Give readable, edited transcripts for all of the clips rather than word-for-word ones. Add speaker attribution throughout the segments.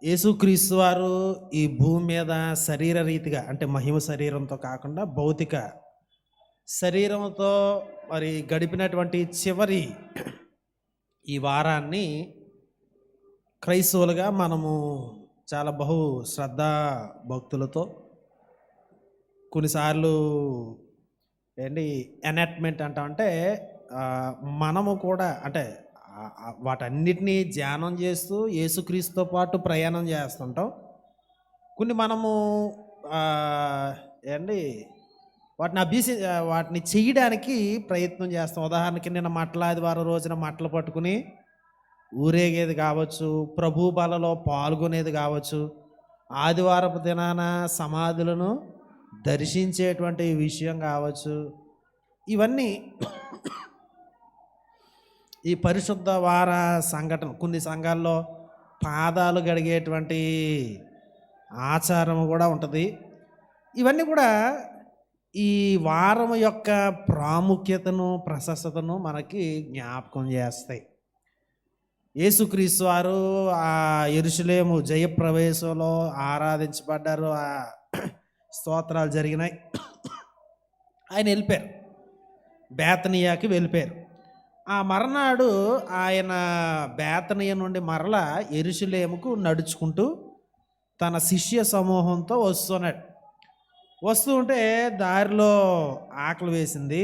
Speaker 1: యేసుక్రీస్తు వారు ఈ భూమి మీద శరీర రీతిగా అంటే మహిమ శరీరంతో కాకుండా భౌతిక శరీరంతో మరి గడిపినటువంటి చివరి ఈ వారాన్ని క్రైస్తవులుగా మనము చాలా శ్రద్ధా భక్తులతో కొన్నిసార్లు ఏంటి ఎనాట్మెంట్ అంటామంటే మనము కూడా అంటే వాటన్నిటినీ ధ్యానం చేస్తూ యేసుక్రీస్తుతో పాటు ప్రయాణం చేస్తుంటాం. కొన్ని మనము ఏంటి వాటిని చేయడానికి ప్రయత్నం చేస్తాం. ఉదాహరణకి నిన్న ఆదివారం రోజున మట్టలు పట్టుకుని ఊరేగేది కావచ్చు, ప్రభు బలలో పాల్గొనేది కావచ్చు, ఆదివారపు దినాన సమాధులను దర్శించేటువంటి విషయం కావచ్చు. ఇవన్నీ ఈ పరిశుద్ధ వార సంఘటన. కొన్ని సంఘాల్లో పాదాలు గడిగేటువంటి ఆచారం కూడా ఉంటుంది. ఇవన్నీ కూడా ఈ వారం యొక్క ప్రాముఖ్యతను ప్రశస్తతను మనకి జ్ఞాపకం చేస్తాయి. యేసుక్రీస్తు వారు ఆ యెరూషలేము జయప్రవేశంలో ఆరాధించబడ్డారు, ఆ స్తోత్రాలు జరిగినాయి. ఆయన వెళ్ళిపోయారు, బేతనియాకి వెళ్ళిపోయారు. ఆ మర్నాడు ఆయన బేతనియ నుండి మరలా యెరూషలేముకు నడుచుకుంటూ తన శిష్య సమూహంతో వస్తున్నాడు. వస్తూ ఉంటే దారిలో ఆకలి వేసింది.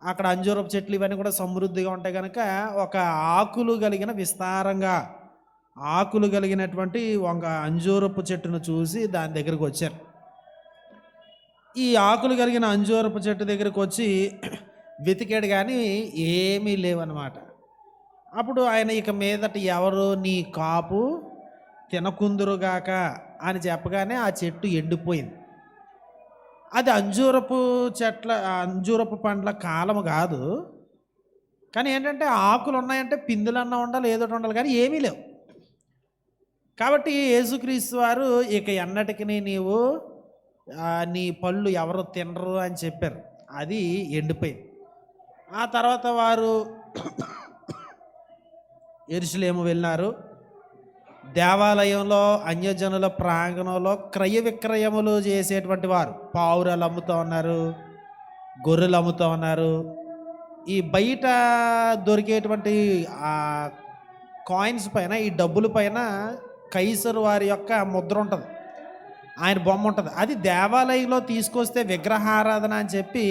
Speaker 1: అక్కడ అంజూరపు చెట్లు ఇవన్నీ కూడా సమృద్ధిగా ఉంటాయి కనుక ఒక విస్తారంగా ఆకులు కలిగినటువంటి ఒక అంజూరపు చెట్టును చూసి దాని దగ్గరకు వచ్చారు. ఈ ఆకులు కలిగిన అంజూరపు చెట్టు దగ్గరకు వచ్చి వెతికాడు, కానీ ఏమీ లేవన్నమాట. అప్పుడు ఆయన ఇక మీదట ఎవరు నీ కాపు తినకుందురుగాక అని చెప్పగానే ఆ చెట్టు ఎండిపోయింది. అది అంజూరపు పండ్ల కాలం కాదు, కానీ ఏంటంటే ఆకులు ఉన్నాయంటే పిందులన్నా ఉండాలి, ఏదో ఉండాలి, కానీ ఏమీ లేవు. కాబట్టి యేసుక్రీస్తు వారు ఇక ఎన్నటికి నీవు నీ పళ్ళు ఎవరు తినరు అని చెప్పారు. అది ఎండిపోయింది. ఆ తర్వాత వారు యెరూషలేము వెళ్ళినారు. దేవాలయంలో అన్యజనుల ప్రాంగణంలో క్రయ విక్రయములు చేసేటువంటి వారు పావురాలు అమ్ముతూ ఉన్నారు, గొర్రెలు అమ్ముతూ ఉన్నారు. ఈ బయట దొరికేటువంటి ఆ కాయిన్స్ పైన, ఈ డబ్బుల పైన కైసరు వారి యొక్క ముద్ర ఉంటుంది, ఆయన బొమ్మ ఉంటుంది. అది దేవాలయంలో తీసుకొస్తే విగ్రహారాధన అని చెప్పి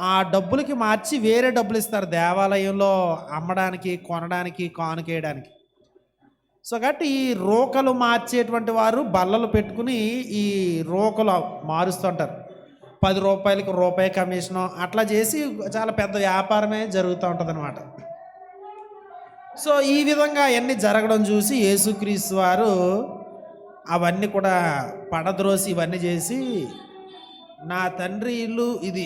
Speaker 1: ఆ డబ్బులకి మార్చి వేరే డబ్బులు ఇస్తారు దేవాలయంలో అమ్మడానికి, కొనడానికి, కానుకేయడానికి. సో కాబట్టి ఈ రోకలు మార్చేటువంటి వారు బల్లలు పెట్టుకుని ఈ రోకలు మారుస్తుంటారు. 10 రూపాయలకి రూపాయి కమిషను అట్లా చేసి చాలా పెద్ద వ్యాపారమే జరుగుతూ ఉంటుంది అనమాట. సో ఈ విధంగా అవన్నీ జరగడం చూసి యేసుక్రీస్తు వారు అవన్నీ కూడా పడద్రోసి ఇవన్నీ చేసి, నా తండ్రి ఇల్లు ఇది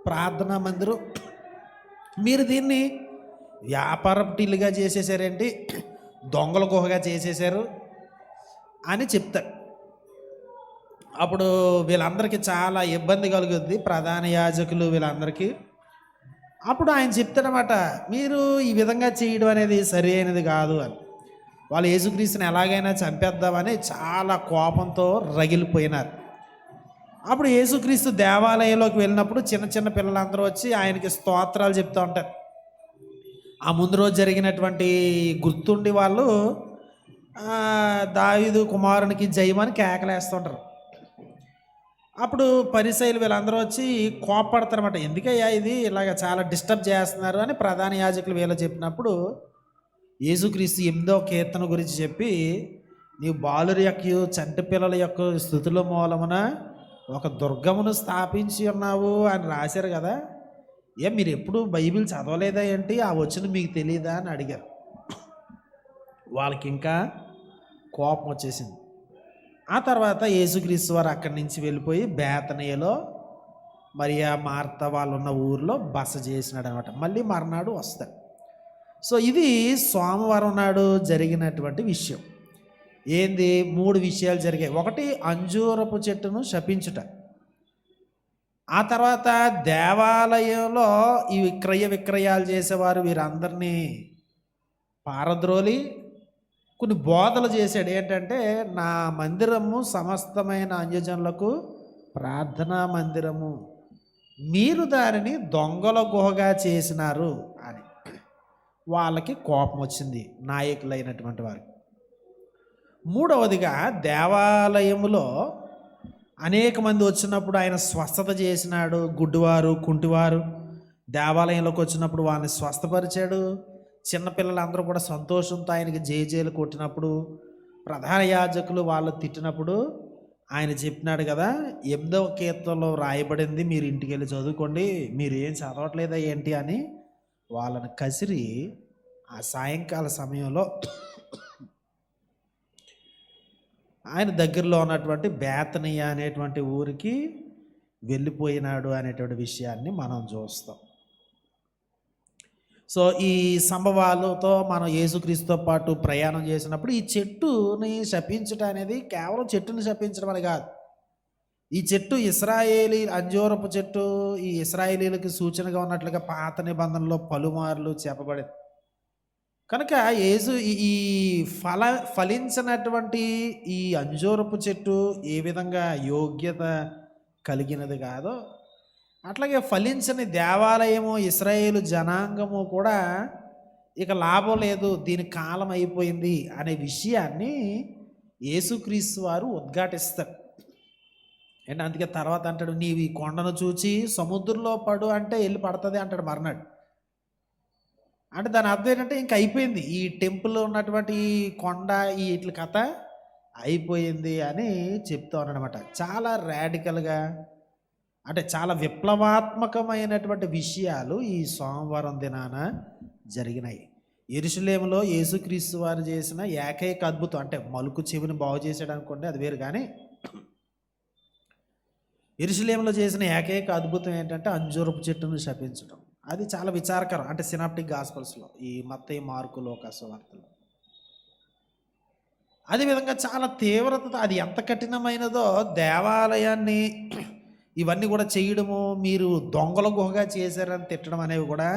Speaker 1: ప్రార్థనా మందిరం, మీరు దీన్ని వ్యాపారపు ఇల్లుగా చేసేసారేంటి, దొంగల గుహగా చేసేసారు అని చెప్తారు. అప్పుడు వీళ్ళందరికీ చాలా ఇబ్బంది కలుగుద్ది, ప్రధాన యాజకులు వీళ్ళందరికీ. అప్పుడు ఆయన చెప్తాడనమాట, మీరు ఈ విధంగా చేయడం అనేది సరి అయినది కాదు అని. వాళ్ళు యేసుక్రీస్తుని ఎలాగైనా చంపేద్దామని చాలా కోపంతో రగిలిపోయినారు. అప్పుడు యేసుక్రీస్తు దేవాలయంలోకి వెళ్ళినప్పుడు చిన్న చిన్న పిల్లలందరూ వచ్చి ఆయనకి స్తోత్రాలు చెప్తూ ఉంటారు. ఆ ముందు రోజు జరిగినటువంటి గుర్తుండి వాళ్ళు దావీదు కుమారునికి జయమని కేకలేస్తుంటారు. అప్పుడు పరిసయ్యులు వీళ్ళందరూ వచ్చి కోపడతారన్నమాట, ఎందుకయ్యా ఇది ఇలాగ చాలా డిస్టర్బ్ చేస్తున్నారు అని ప్రధాన యాజకులు వీళ్ళు చెప్పినప్పుడు యేసుక్రీస్తు 8వ కీర్తన గురించి చెప్పి, నీవు బాలుర యొక్క చంటి పిల్లల యొక్క స్థుతుల మూలమున ఒక దుర్గమును స్థాపించి ఉన్నావు అని రాశారు కదా, మీరు ఎప్పుడు బైబిల్ చదవలేదా ఏంటి, ఆ వచ్చిన మీకు తెలియదా అని అడిగారు. వాళ్ళకి ఇంకా కోపం వచ్చేసింది. ఆ తర్వాత యేసుక్రీస్తు వారు అక్కడి నుంచి వెళ్ళిపోయి బేతనియలో మరియా మార్త వాళ్ళు ఉన్న ఊరిలో బస చేసినాడు అనమాట. మళ్ళీ మర్నాడు వస్తాడు. సో ఇది సోమవారం నాడు జరిగినటువంటి విషయం. ఏంది, 3 విషయాలు జరిగాయి. ఒకటి, అంజూరపు చెట్టును శపించుట. ఆ తర్వాత దేవాలయంలో ఈ క్రయ విక్రయాలు చేసేవారు వీరందరినీ పారద్రోలి కొన్ని బోధలు చేశాడు. ఏంటంటే, నా మందిరము సమస్తమైన అన్యజనులకు ప్రార్థనా మందిరము, మీరు దానిని దొంగల గుహగా చేసినారు అని. వాళ్ళకి కోపం వచ్చింది, నాయకులైనటువంటి వారికి. మూడవదిగా, దేవాలయములో అనేక మంది వచ్చినప్పుడు ఆయన స్వస్థత చేసినాడు. గుడ్డివారు, కుంటివారు దేవాలయంలోకి వచ్చినప్పుడు వాళ్ళని స్వస్థపరిచాడు. చిన్నపిల్లలందరూ కూడా సంతోషంతో ఆయనకి జేజేలు కొట్టినప్పుడు, ప్రధాన యాజకులు వాళ్ళు తిట్టినప్పుడు ఆయన చెప్పినాడు కదా, 8వ కీర్తనలో రాయబడింది, మీరు ఇంటికి వెళ్ళి చదువుకోండి, మీరు ఏం చదవట్లేదా ఏంటి అని వాళ్ళని కసిరి ఆ సాయంకాల సమయంలో ఆయన దగ్గరలో ఉన్నటువంటి బేతనియా అనేటువంటి ఊరికి వెళ్ళిపోయినాడు అనేటువంటి విషయాన్ని మనం చూస్తాం. సో ఈ సంభవాలతో మనం యేసుక్రీస్తుతో పాటు ప్రయాణం చేసినప్పుడు ఈ చెట్టుని శపించడం అనేది కేవలం చెట్టుని శపించడం అని కాదు. ఈ చెట్టు ఇశ్రాయేలీ అంజూరపు చెట్టు ఈ ఇశ్రాయేలీలకు సూచనగా ఉన్నట్లుగా పాత నిబంధనలో పలుమార్లు చెప్పబడింది. కనుక యేసు ఈ ఫలించినటువంటి ఈ అంజూరపు చెట్టు ఏ విధంగా యోగ్యత కలిగినది కాదో, అట్లాగే ఫలించని దేవాలయము ఇశ్రాయేలు జనాంగము కూడా ఇక లాభం లేదు, దీని కాలం అయిపోయింది అనే విషయాన్ని యేసుక్రీస్తు వారు ఉద్ఘాటిస్తారు. అంటే అందుకే తర్వాత అంటాడు, నీవు ఈ కొండను చూచి సముద్రంలో పడు అంటే వెళ్ళి పడుతుంది అంటాడు మర్నాడు. అంటే దాని అర్థం ఏంటంటే ఇంక అయిపోయింది, ఈ టెంపుల్ ఉన్నటువంటి కొండ ఈ ఇట్ల కథ అయిపోయింది అని చెప్తా ఉన్నాడనమాట. చాలా రాడికల్గా, అంటే చాలా విప్లవాత్మకమైనటువంటి విషయాలు ఈ సోమవారం దినాన జరిగినాయి. యెరూషలేములో యేసుక్రీస్తు వారు చేసిన ఏకైక అద్భుతం, అంటే మలుకు చెవిని బాగు చేసాడు అనుకోండి, అది వేరు. కానీ యెరూషలేములో చేసిన ఏకైక అద్భుతం ఏంటంటే అంజూరపు చెట్టును శపించడం. అది చాలా విచారకరం. అంటే సినాప్టిక్ గాస్పల్స్లో, ఈ మత్తయి, మార్కు, లూకా సువార్తలో అదేవిధంగా చాలా తీవ్రత, అది ఎంత కఠినమైనదో దేవాలయాన్ని ఇవన్నీ కూడా చేయడము, మీరు దొంగల గుహగా చేశారని తిట్టడం అనేవి కూడా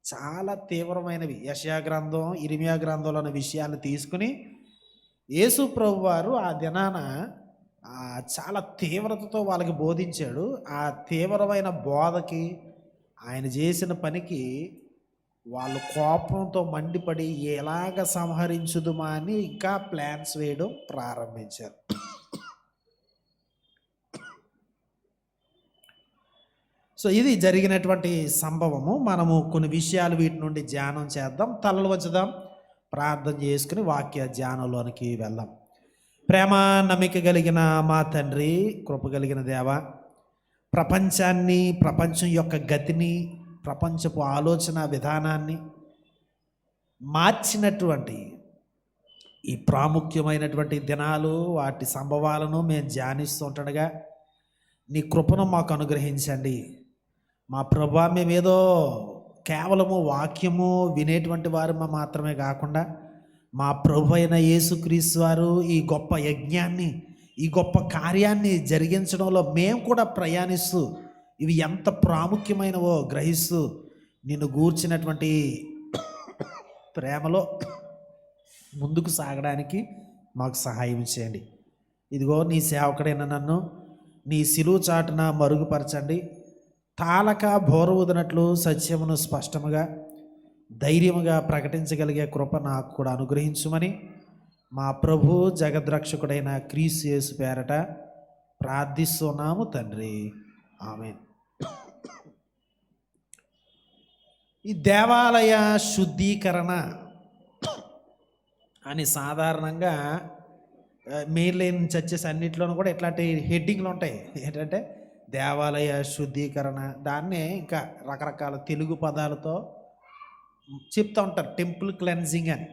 Speaker 1: చాలా తీవ్రమైనవి. యెషయా గ్రంథం, ఇర్మియా గ్రంథంలోని విషయాన్ని తీసుకుని యేసు ప్రభు వారు ఆ దినాన చాలా తీవ్రతతో వాళ్ళకి బోధించాడు. ఆ తీవ్రమైన బోధకి, ఆయన చేసిన పనికి వాళ్ళు కోపంతో మండిపడి ఎలాగ సంహరించుదుమా అని ఇంకా ప్లాన్స్ వేయడం ప్రారంభించారు. సో ఇది జరిగినటువంటి సంభవము. మనము కొన్ని విషయాలు వీటి నుండి ధ్యానం చేద్దాం. తలలు వంచుదాం, ప్రార్థన చేసుకుని వాక్య ధ్యానంలోనికి వెళ్దాం. ప్రేమ నమ్మిక కలిగిన మా తండ్రి, కృప కలిగిన దేవ, ప్రపంచాన్ని, ప్రపంచం యొక్క గతిని, ప్రపంచపు ఆలోచన విధానాన్ని మార్చినటువంటి ఈ ప్రాముఖ్యమైనటువంటి దినాలు, వాటి సంభవాలను మేము ధ్యానిస్తుండగా నీ కృపను మాకు అనుగ్రహించండి. మా ప్రభువా, మేమేదో కేవలము వాక్యము వినేటువంటి వారు మాత్రమే కాకుండా, మా ప్రభు అయిన యేసుక్రీస్తు వారు ఈ గొప్ప యజ్ఞాన్ని, ఈ గొప్ప కార్యాన్ని జరిగించడంలో మేము కూడా ప్రయాణిస్తూ, ఇవి ఎంత ప్రాముఖ్యమైనవో గ్రహిస్తూ, నిన్ను గూర్చినటువంటి ప్రేమలో ముందుకు సాగడానికి మాకు సహాయం చేయండి. ఇదిగో నీ సేవకుడైన నన్ను నీ సిలువ చాటున మరుగుపరచండి. తాళక బోరవుదినట్లు సత్యమును స్పష్టముగా, ధైర్యముగా ప్రకటించగలిగే కృప నాకు కూడా అనుగ్రహించుమని మా ప్రభు జగద్రక్షకుడైన క్రీస్తు యేసు పేరట ప్రార్థిస్తున్నాము తండ్రి, ఆమేన్. ఈ దేవాలయ శుద్ధీకరణ అని సాధారణంగా మెయిన్ లైన్ చర్చెస్ అన్నింటిలోనూ కూడా ఇట్లాంటి హెడ్డింగ్లు ఉంటాయి. ఏంటంటే దేవాలయ శుద్ధీకరణ, దాన్నే ఇంకా రకరకాల తెలుగు పదాలతో చెప్తూ ఉంటారు, టెంపుల్ క్లెన్జింగ్ అని.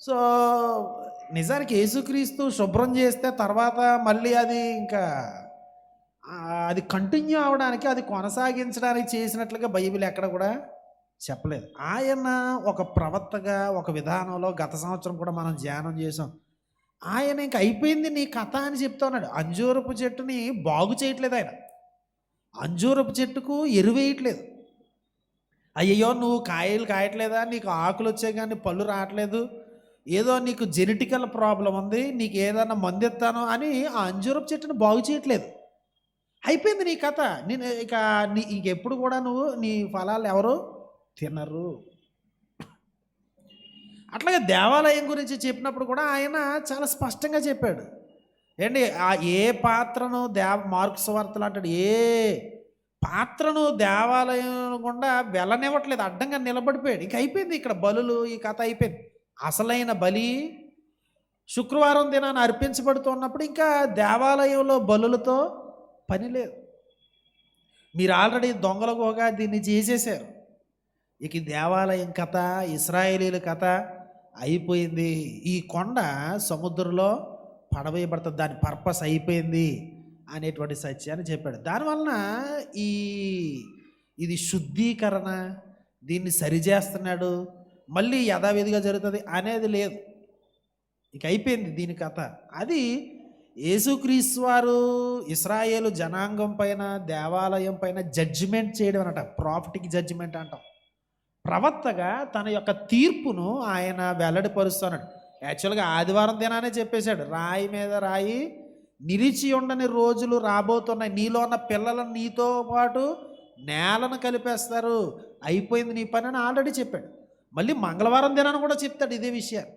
Speaker 1: సో నిజానికి యేసుక్రీస్తు శుభ్రం చేస్తే తర్వాత మళ్ళీ అది ఇంకా అది కంటిన్యూ అవడానికి, అది కొనసాగించడానికి చేసినట్లుగా బైబిల్ ఎక్కడ కూడా చెప్పలేదు. ఆయన ఒక ప్రవక్తగా, ఒక విధానంలో గత సంవత్సరం కూడా మనం ధ్యానం చేసాం. ఆయన ఇంక అయిపోయింది నీ కథ అని చెప్తా ఉన్నాడు. అంజూరపు చెట్టుని బాగు చేయట్లేదు ఆయన, అంజూరపు చెట్టుకు ఎరువేయట్లేదు. అయ్యయ్యో నువ్వు కాయలు కాయట్లేదా, నీకు ఆకులు వచ్చాయి కానీ పళ్ళు రావట్లేదు, ఏదో నీకు జెనెటికల్ ప్రాబ్లం ఉంది, నీకు ఏదన్నా మందిస్తాను అని ఆ అంజూరపు చెట్టును బాగు చేయట్లేదు. అయిపోయింది నీ కథ. నేను ఇక ఇంకెప్పుడు కూడా నువ్వు నీ ఫలాలు ఎవరు తినరు. అట్లాగే దేవాలయం గురించి చెప్పినప్పుడు కూడా ఆయన చాలా స్పష్టంగా చెప్పాడు. ఏంటి ఏ పాత్రను మార్కు సువార్తలు అంటాడు, ఏ పాత్రను దేవాలయం గుండా వెళ్ళనివ్వట్లేదు, అడ్డంగా నిలబడిపోయాడు. ఇంక అయిపోయింది ఇక్కడ బలులు, ఈ కథ అయిపోయింది. అసలైన బలి శుక్రవారం దినాన్ని అర్పించబడుతున్నప్పుడు ఇంకా దేవాలయంలో బలులతో పని లేదు. మీరు ఆల్రెడీ దొంగలకోగా దీన్ని చేసేసారు. ఇక దేవాలయం కథ, ఇశ్రాయేలీల కథ అయిపోయింది. ఈ కొండ సముద్రంలో పడవేయబడుతుంది, దాని పర్పస్ అయిపోయింది అనేటువంటి సత్యాన్ని చెప్పాడు. దానివలన ఇది శుద్ధీకరణ, దీన్ని సరిచేస్తున్నాడు, మళ్ళీ యథావిధిగా జరుగుతుంది అనేది లేదు. ఇక అయిపోయింది దీని కథ. అది యేసుక్రీస్తు వారు ఇశ్రాయేలు జనాంగం పైన, దేవాలయం పైన జడ్జిమెంట్ చేయడం అనట. ప్రాఫిటిక్ జడ్జిమెంట్ అంటాం. ప్రవక్తగా తన యొక్క తీర్పును ఆయన వెల్లడిపరుస్తున్నాడు. యాక్చువల్గా ఆదివారం దినానే చెప్పేశాడు, రాయి మీద రాయి నిలిచి ఉండని రోజులు రాబోతున్నాయి, నీలో ఉన్న పిల్లలను నీతో పాటు నేలను కలిపేస్తారు, అయిపోయింది నీ పని అని ఆల్రెడీ చెప్పాడు. మళ్ళీ మంగళవారం దినాన్ని కూడా చెప్తాడు ఇదే విషయాన్ని.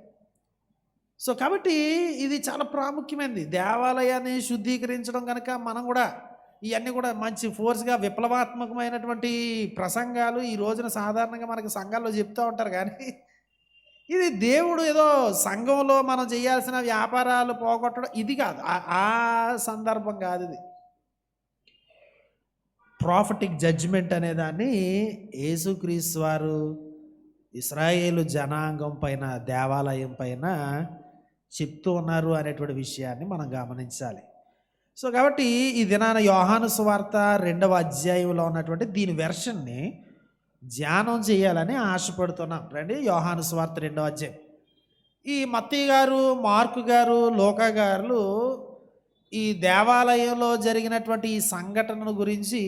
Speaker 1: సో కాబట్టి ఇది చాలా ప్రాముఖ్యమైనది, దేవాలయాన్ని శుద్ధీకరించడం. కనుక మనం కూడా ఇవన్నీ కూడా మంచి ఫోర్స్గా విప్లవాత్మకమైనటువంటి ప్రసంగాలు ఈ రోజున సాధారణంగా మనకి సంఘాల్లో చెప్తూ ఉంటారు. కానీ ఇది దేవుడు ఏదో సంఘంలో మనం చేయాల్సిన వ్యాపారాలు పోగొట్టడం ఇది కాదు, ఆ సందర్భం కాదు. ఇది ప్రాఫిటిక్ జడ్జిమెంట్ అనేదాన్ని యేసుక్రీస్తు వారు ఇశ్రాయేలు జనాంగం పైన, దేవాలయం పైన చెప్తూ ఉన్నారు అనేటువంటి విషయాన్ని మనం గమనించాలి. సో కాబట్టి ఈ దినాన యోహాను సువార్త 2వ అధ్యాయంలో ఉన్నటువంటి దీని వెర్షన్ని ధ్యానం చేయాలని ఆశపడుతున్నాం. రండి, యోహాను సువార్త 2వ అధ్యాయం. ఈ మత్తయి గారు, మార్కు గారు, లూకా గారు ఈ దేవాలయంలో జరిగినటువంటి ఈ సంఘటనను గురించి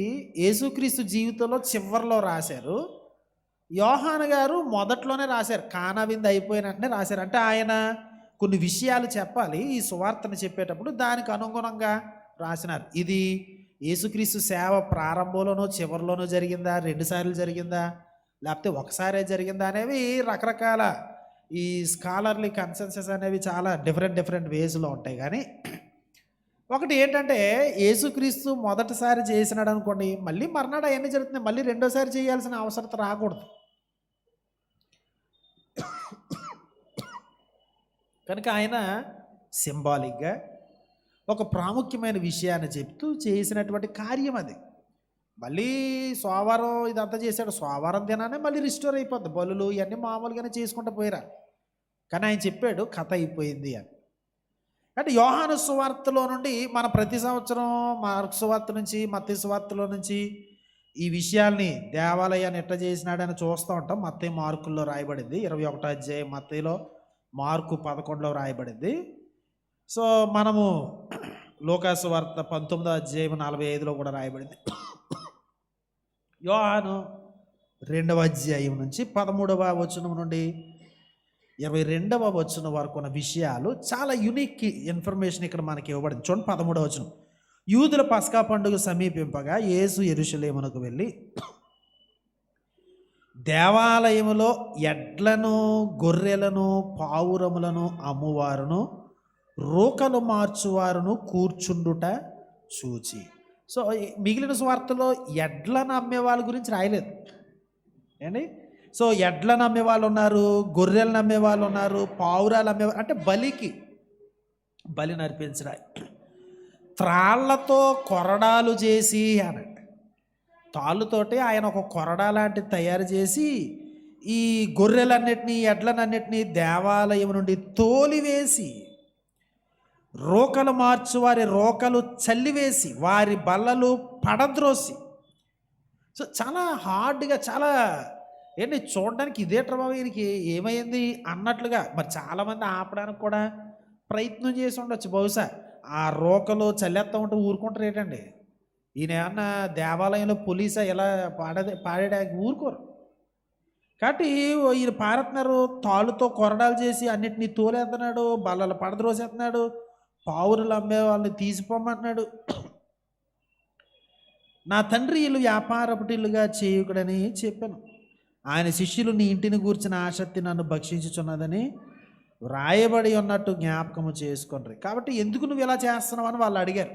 Speaker 1: యేసుక్రీస్తు జీవితంలో చివరిలో రాశారు. యోహాను గారు మొదట్లోనే రాశారు, కానా విందు అయిపోయిన వెంటనే రాశారు. అంటే ఆయన కొన్ని విషయాలు చెప్పాలి ఈ సువార్తను చెప్పేటప్పుడు, దానికి అనుగుణంగా రాసినారు. ఇది యేసుక్రీస్తు సేవ ప్రారంభంలోనో చివరిలోనో జరిగిందా, 2 సార్లు జరిగిందా, లేకపోతే ఒకసారే జరిగిందా అనేవి రకరకాల ఈ స్కాలర్లీ కన్సెన్సెస్ అనేవి చాలా డిఫరెంట్ వేస్లో ఉంటాయి. కానీ ఒకటి ఏంటంటే, యేసుక్రీస్తు మొదటిసారి చేసినాడు అనుకోండి, మళ్ళీ మర్నాడు అవన్నీ జరుగుతున్నాయి, మళ్ళీ రెండోసారి చేయాల్సిన అవసరత రాకూడదు. కనుక ఆయన సింబాలిక్గా ఒక ప్రాముఖ్యమైన విషయాన్ని చెప్తూ చేసినటువంటి కార్యం అది. మళ్ళీ సోమవారం ఇదంతా చేశాడు, సోమవారం దినానే మళ్ళీ రిస్టోర్ అయిపోద్ది, బలులు ఇవన్నీ మామూలుగానే చేసుకుంటూ పోయిరా. కానీ ఆయన చెప్పాడు కథ అయిపోయింది అని. అంటే యోహాను సువార్తలో నుండి మన ప్రతి సంవత్సరం మార్కు సువార్త నుంచి, మత్తయి సువార్తలో నుంచి ఈ విషయాల్ని, దేవాలయాన్ని ఎట్లా చేసినాడని చూస్తూ ఉంటాం. మత్తయి మార్కుల్లో రాయబడింది 21వ అధ్యాయం, మత్తయిలో మార్కు 11లో రాయబడింది. సో మనము లూకా సువార్త 19వ అధ్యాయం 45లో కూడా రాయబడింది. యోహాను 2వ అధ్యాయం నుంచి 13వ వచనం నుండి 22వ వచనం వరకు ఉన్న విషయాలు చాలా యూనిక్ ఇన్ఫర్మేషన్ ఇక్కడ మనకి ఇవ్వబడింది. చూడండి 13వ వచనం. యూదుల పస్కా పండుగ సమీపింపగా యేసు యెరూషలేమునకు వెళ్ళి దేవాలయములో ఎడ్లను, గొర్రెలను, పావురములను అమ్మువారును, రోకలు మార్చువారును కూర్చుండుట చూచి. సో మిగిలిన సువార్తలో ఎడ్లను అమ్మే వాళ్ళ గురించి రాయలేదు ఏంటి. సో ఎడ్లను అమ్మే వాళ్ళు ఉన్నారు, గొర్రెలను అమ్మే వాళ్ళు ఉన్నారు, పావురాలు అమ్మేవాళ్ళు, అంటే బలి నర్పించడానికి త్రాళ్లతో కొరడాలు చేసి అనండి. తాళ్ళతోటి ఆయన ఒక కొరడా లాంటిది తయారు చేసి ఈ గొర్రెలన్నిటినీ, ఎడ్లనన్నిటినీ దేవాలయం నుండి తోలివేసి, రోకలు మార్చు వారి రోకలు చల్లివేసి, వారి బల్లలు పడద్రోసి. సో చాలా హార్డ్గా, చాలా ఏంటి చూడడానికి ఇదే ప్రభావం ఈయనకి ఏమైంది అన్నట్లుగా. మరి చాలామంది ఆపడానికి కూడా ప్రయత్నం చేసి ఉండొచ్చు బహుశా. ఆ రోకలు చల్లేస్తూ ఉంటే ఊరుకుంటారు ఏంటండి? ఈయన ఏమన్నా దేవాలయంలో పోలీసా ఎలా పాడడానికి ఊరుకోరు. కాబట్టి ఈయన పారుతున్నారు, తాళ్ళతో కొరడాలు చేసి అన్నిటినీ తోలేస్తున్నాడు, బల్లలు పడద్రోసేస్తున్నాడు, పావురులు అమ్మే వాళ్ళని తీసిపోమంటున్నాడు. నా తండ్రి ఇల్లు వ్యాపారపుటిల్లుగా చేయుకుడని చెప్పాను. ఆయన శిష్యులు నీ ఇంటిని గూర్చిన ఆసక్తి నన్ను భక్షించుచున్నదని వ్రాయబడి ఉన్నట్టు జ్ఞాపకము చేసుకొండ్రి. కాబట్టి ఎందుకు నువ్వు ఇలా చేస్తున్నావు అని వాళ్ళు అడిగారు.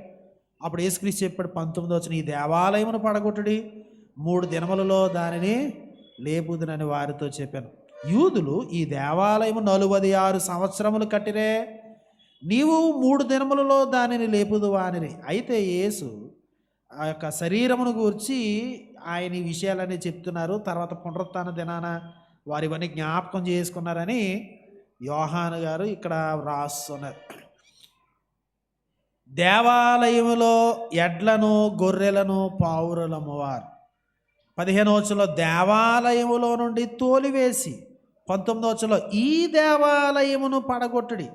Speaker 1: అప్పుడు యేసుక్రీస్తు చెప్పాడు 19 ఈ దేవాలయమును పడగొట్టుడి, 3 దినములలో దానిని లేపుదునని వారితో చెప్పాను. యూదులు ఈ దేవాలయము 46 సంవత్సరములు కట్టిరే, నీవు 3 దినములలో దానిని లేపుదువా అని. అయితే యేసు ఆ యొక్క శరీరమును గూర్చి ఆయన ఈ విషయాలన్నీ చెప్తున్నారు. తర్వాత పునరుత్థాన దినాన వారు ఇవన్నీ జ్ఞాపకం చేసుకున్నారని యోహాను గారు ఇక్కడ రాస్తున్నారు. దేవాలయములో ఎడ్లను గొర్రెలను పావురలము వారు 15వ వచనంలో దేవాలయములో నుండి తోలివేసి, 19వ వచనంలో ఈ దేవాలయమును పడగొట్టుడి,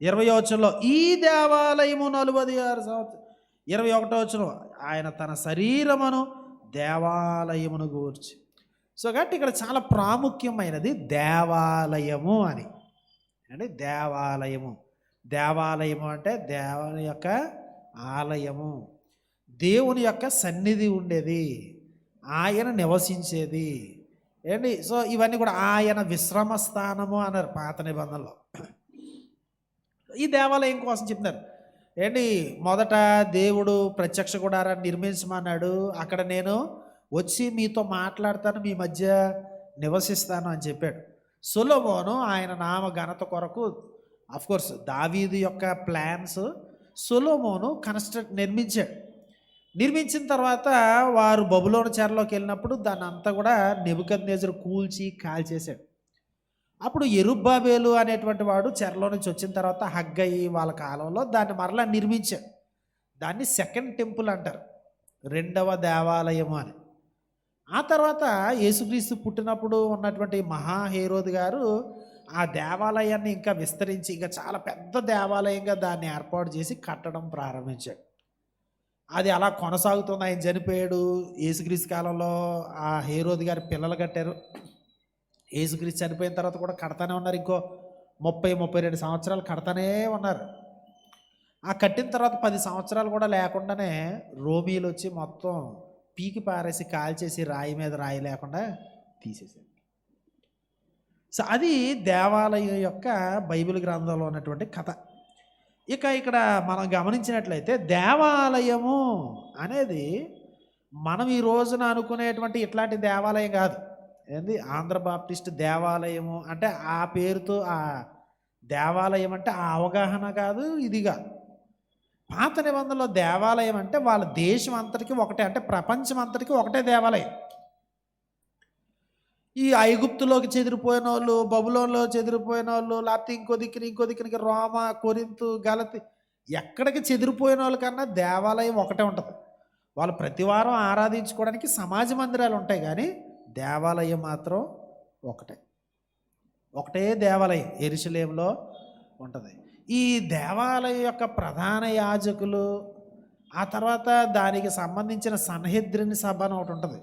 Speaker 1: 20వ వచనంలో ఈ దేవాలయము 46 సంవత్సరం, 21వ వచనం ఆయన తన శరీరమును దేవాలయమును గూర్చి. సో కాబట్టి ఇక్కడ చాలా ప్రాముఖ్యమైనది దేవాలయము అని. అంటే దేవాలయము, దేవాలయము అంటే దేవుని యొక్క ఆలయము, దేవుని యొక్క సన్నిధి ఉండేది, ఆయన నివసించేది ఏంటి. సో ఇవన్నీ కూడా ఆయన విశ్రమ స్థానము అన్నారు పాత నిబంధనలో. ఈ దేవాలయం కోసం చెప్తున్నారు ఏంటి. మొదట దేవుడు ప్రత్యక్ష గుడారాన్ని నిర్మించమన్నాడు, అక్కడ నేను వచ్చి మీతో మాట్లాడతాను, మీ మధ్య నివసిస్తాను అని చెప్పాడు. సొలొమోను ఆయన నామ ఘనత కొరకు, అఫ్కోర్స్ దావీదు యొక్క ప్లాన్స్ సొలొమోను నిర్మించాడు. నిర్మించిన తర్వాత వారు బబులోను చెరలోకి వెళ్ళినప్పుడు దాన్ని అంతా కూడా నెబుకద్నెజరు కూల్చి కాల్చేశాడు. అప్పుడు యెరుబ్బయలు అనేటువంటి వాడు చెరలో నుంచి వచ్చిన తర్వాత హగ్గయి వాళ్ళ కాలంలో దాన్ని మరలా నిర్మించాడు. దాన్ని సెకండ్ టెంపుల్ అంటారు, 2వ దేవాలయము అని. ఆ తర్వాత యేసుక్రీస్తు పుట్టినప్పుడు ఉన్నటువంటి మహాహేరోదు గారు ఆ దేవాలయాన్ని ఇంకా విస్తరించి ఇంకా చాలా పెద్ద దేవాలయంగా దాన్ని ఏర్పాటు చేసి కట్టడం ప్రారంభించాడు. అది అలా కొనసాగుతుంది. ఆయన చనిపోయాడు. యేసుక్రీస్తు కాలంలో ఆ హేరోదు గారి పిల్లలు కట్టారు. యేసుక్రీస్తు చనిపోయిన తర్వాత కూడా కడతానే ఉన్నారు. ఇంకో 30-32 సంవత్సరాలు కడతానే ఉన్నారు. ఆ కట్టిన తర్వాత 10 సంవత్సరాలు కూడా లేకుండానే రోమీలు వచ్చి మొత్తం పీకి పారేసి కాల్చేసి రాయి మీద రాయి లేకుండా తీసేసారు. సో అది దేవాలయం యొక్క బైబిల్ గ్రంథంలో ఉన్నటువంటి కథ. ఇక ఇక్కడ మనం గమనించినట్లయితే దేవాలయము అనేది మనం ఈ రోజున అనుకునేటువంటి ఇట్లాంటి దేవాలయం కాదు. ఏంది ఆంధ్ర బాప్టిస్ట్ దేవాలయము అంటే ఆ పేరుతో ఆ దేవాలయం అంటే ఆ అవగాహన కాదు, ఇది కాదు. పాత నిబంధనలో దేవాలయం అంటే వాళ్ళ దేశం అంతటికి ఒకటే, అంటే ప్రపంచం అంతటికి ఒకటే దేవాలయం. ఈ ఐగుప్తులోకి చెదిరిపోయిన వాళ్ళు, బబులోన్లో చెదిరిపోయిన వాళ్ళు, లేకపోతే ఇంకో దిక్కునికి రోమా, కొరింతు, గలతి, ఎక్కడికి చెదిరిపోయిన వాళ్ళకన్నా దేవాలయం ఒకటే ఉంటుంది. వాళ్ళు ప్రతి వారం ఆరాధించుకోవడానికి సమాజ మందిరాలు ఉంటాయి, కానీ దేవాలయం మాత్రం ఒకటే దేవాలయం యెరూషలేములో ఉంటుంది. ఈ దేవాలయం యొక్క ప్రధాన యాజకులు, ఆ తర్వాత దానికి సంబంధించిన సన్హెద్రిన్ సభ అని ఒకటి ఉంటుంది.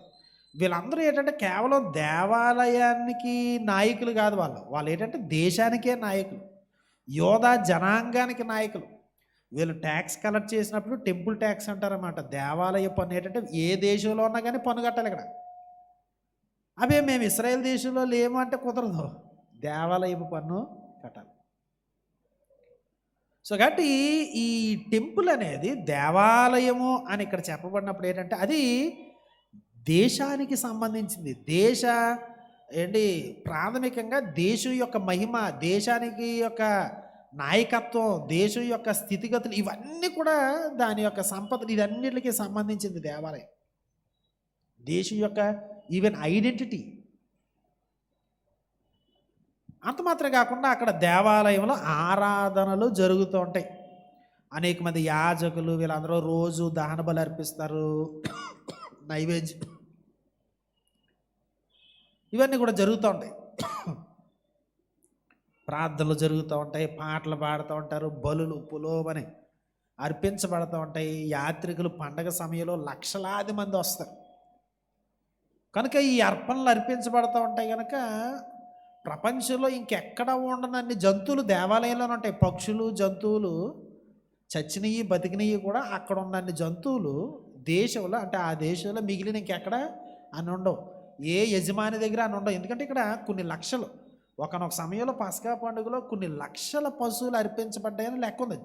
Speaker 1: వీళ్ళందరూ ఏంటంటే కేవలం దేవాలయానికి నాయకులు కాదు, వాళ్ళు ఏంటంటే దేశానికే నాయకులు, యోధా జనాంగానికి నాయకులు. వీళ్ళు ట్యాక్స్ కలెక్ట్ చేసినప్పుడు టెంపుల్ ట్యాక్స్ అంటారన్నమాట. దేవాలయ పన్ను ఏంటంటే ఏ దేశంలో ఉన్నా కానీ పన్ను కట్టాలి ఇక్కడ. అవే మేము ఇశ్రాయేల్ దేశంలో లేము అంటే కుదరదు, దేవాలయపు పన్ను కట్టాలి. సో కాబట్టి ఈ టెంపుల్ అనేది దేవాలయము అని ఇక్కడ చెప్పబడినప్పుడు ఏంటంటే అది దేశానికి సంబంధించింది. ప్రాథమికంగా దేశం యొక్క మహిమ, దేశానికి యొక్క నాయకత్వం, దేశం యొక్క స్థితిగతులు, ఇవన్నీ కూడా దాని యొక్క సంపద, ఇదన్నిటికీ సంబంధించింది దేవాలయం. దేశం యొక్క ఈవెన్ ఐడెంటిటీ. అంత మాత్రం కాకుండా అక్కడ దేవాలయంలో ఆరాధనలు జరుగుతూ ఉంటాయి. అనేక మంది యాజకులు వీళ్ళందరూ రోజు దహన బలి అర్పిస్తారు, నైవేద్యం, ఇవన్నీ కూడా జరుగుతూ ఉంటాయి. ప్రార్థనలు జరుగుతూ ఉంటాయి, పాటలు పాడుతూ ఉంటారు, బలులు పులోమని అర్పించబడుతూ ఉంటాయి. యాత్రికులు పండగ సమయంలో లక్షలాది మంది వస్తారు. కనుక ఈ అర్పణలు అర్పించబడతా ఉంటాయి కనుక ప్రపంచంలో ఇంకెక్కడ ఉండనన్ని జంతువులు దేవాలయంలోనే ఉంటాయి. పక్షులు, జంతువులు, చచ్చినవి బతికినవి కూడా అక్కడ ఉన్నన్ని జంతువులు దేశంలో, అంటే ఆ దేశంలో మిగిలిన ఇంకెక్కడ అని ఉండవు. ఏ యజమాని దగ్గర అని ఉండవు. ఎందుకంటే ఇక్కడ కొన్ని లక్షలు, ఒకనొక సమయంలో పస్కా పండుగలో కొన్ని లక్షల పశువులు అర్పించబడ్డాయని లెక్క ఉంది.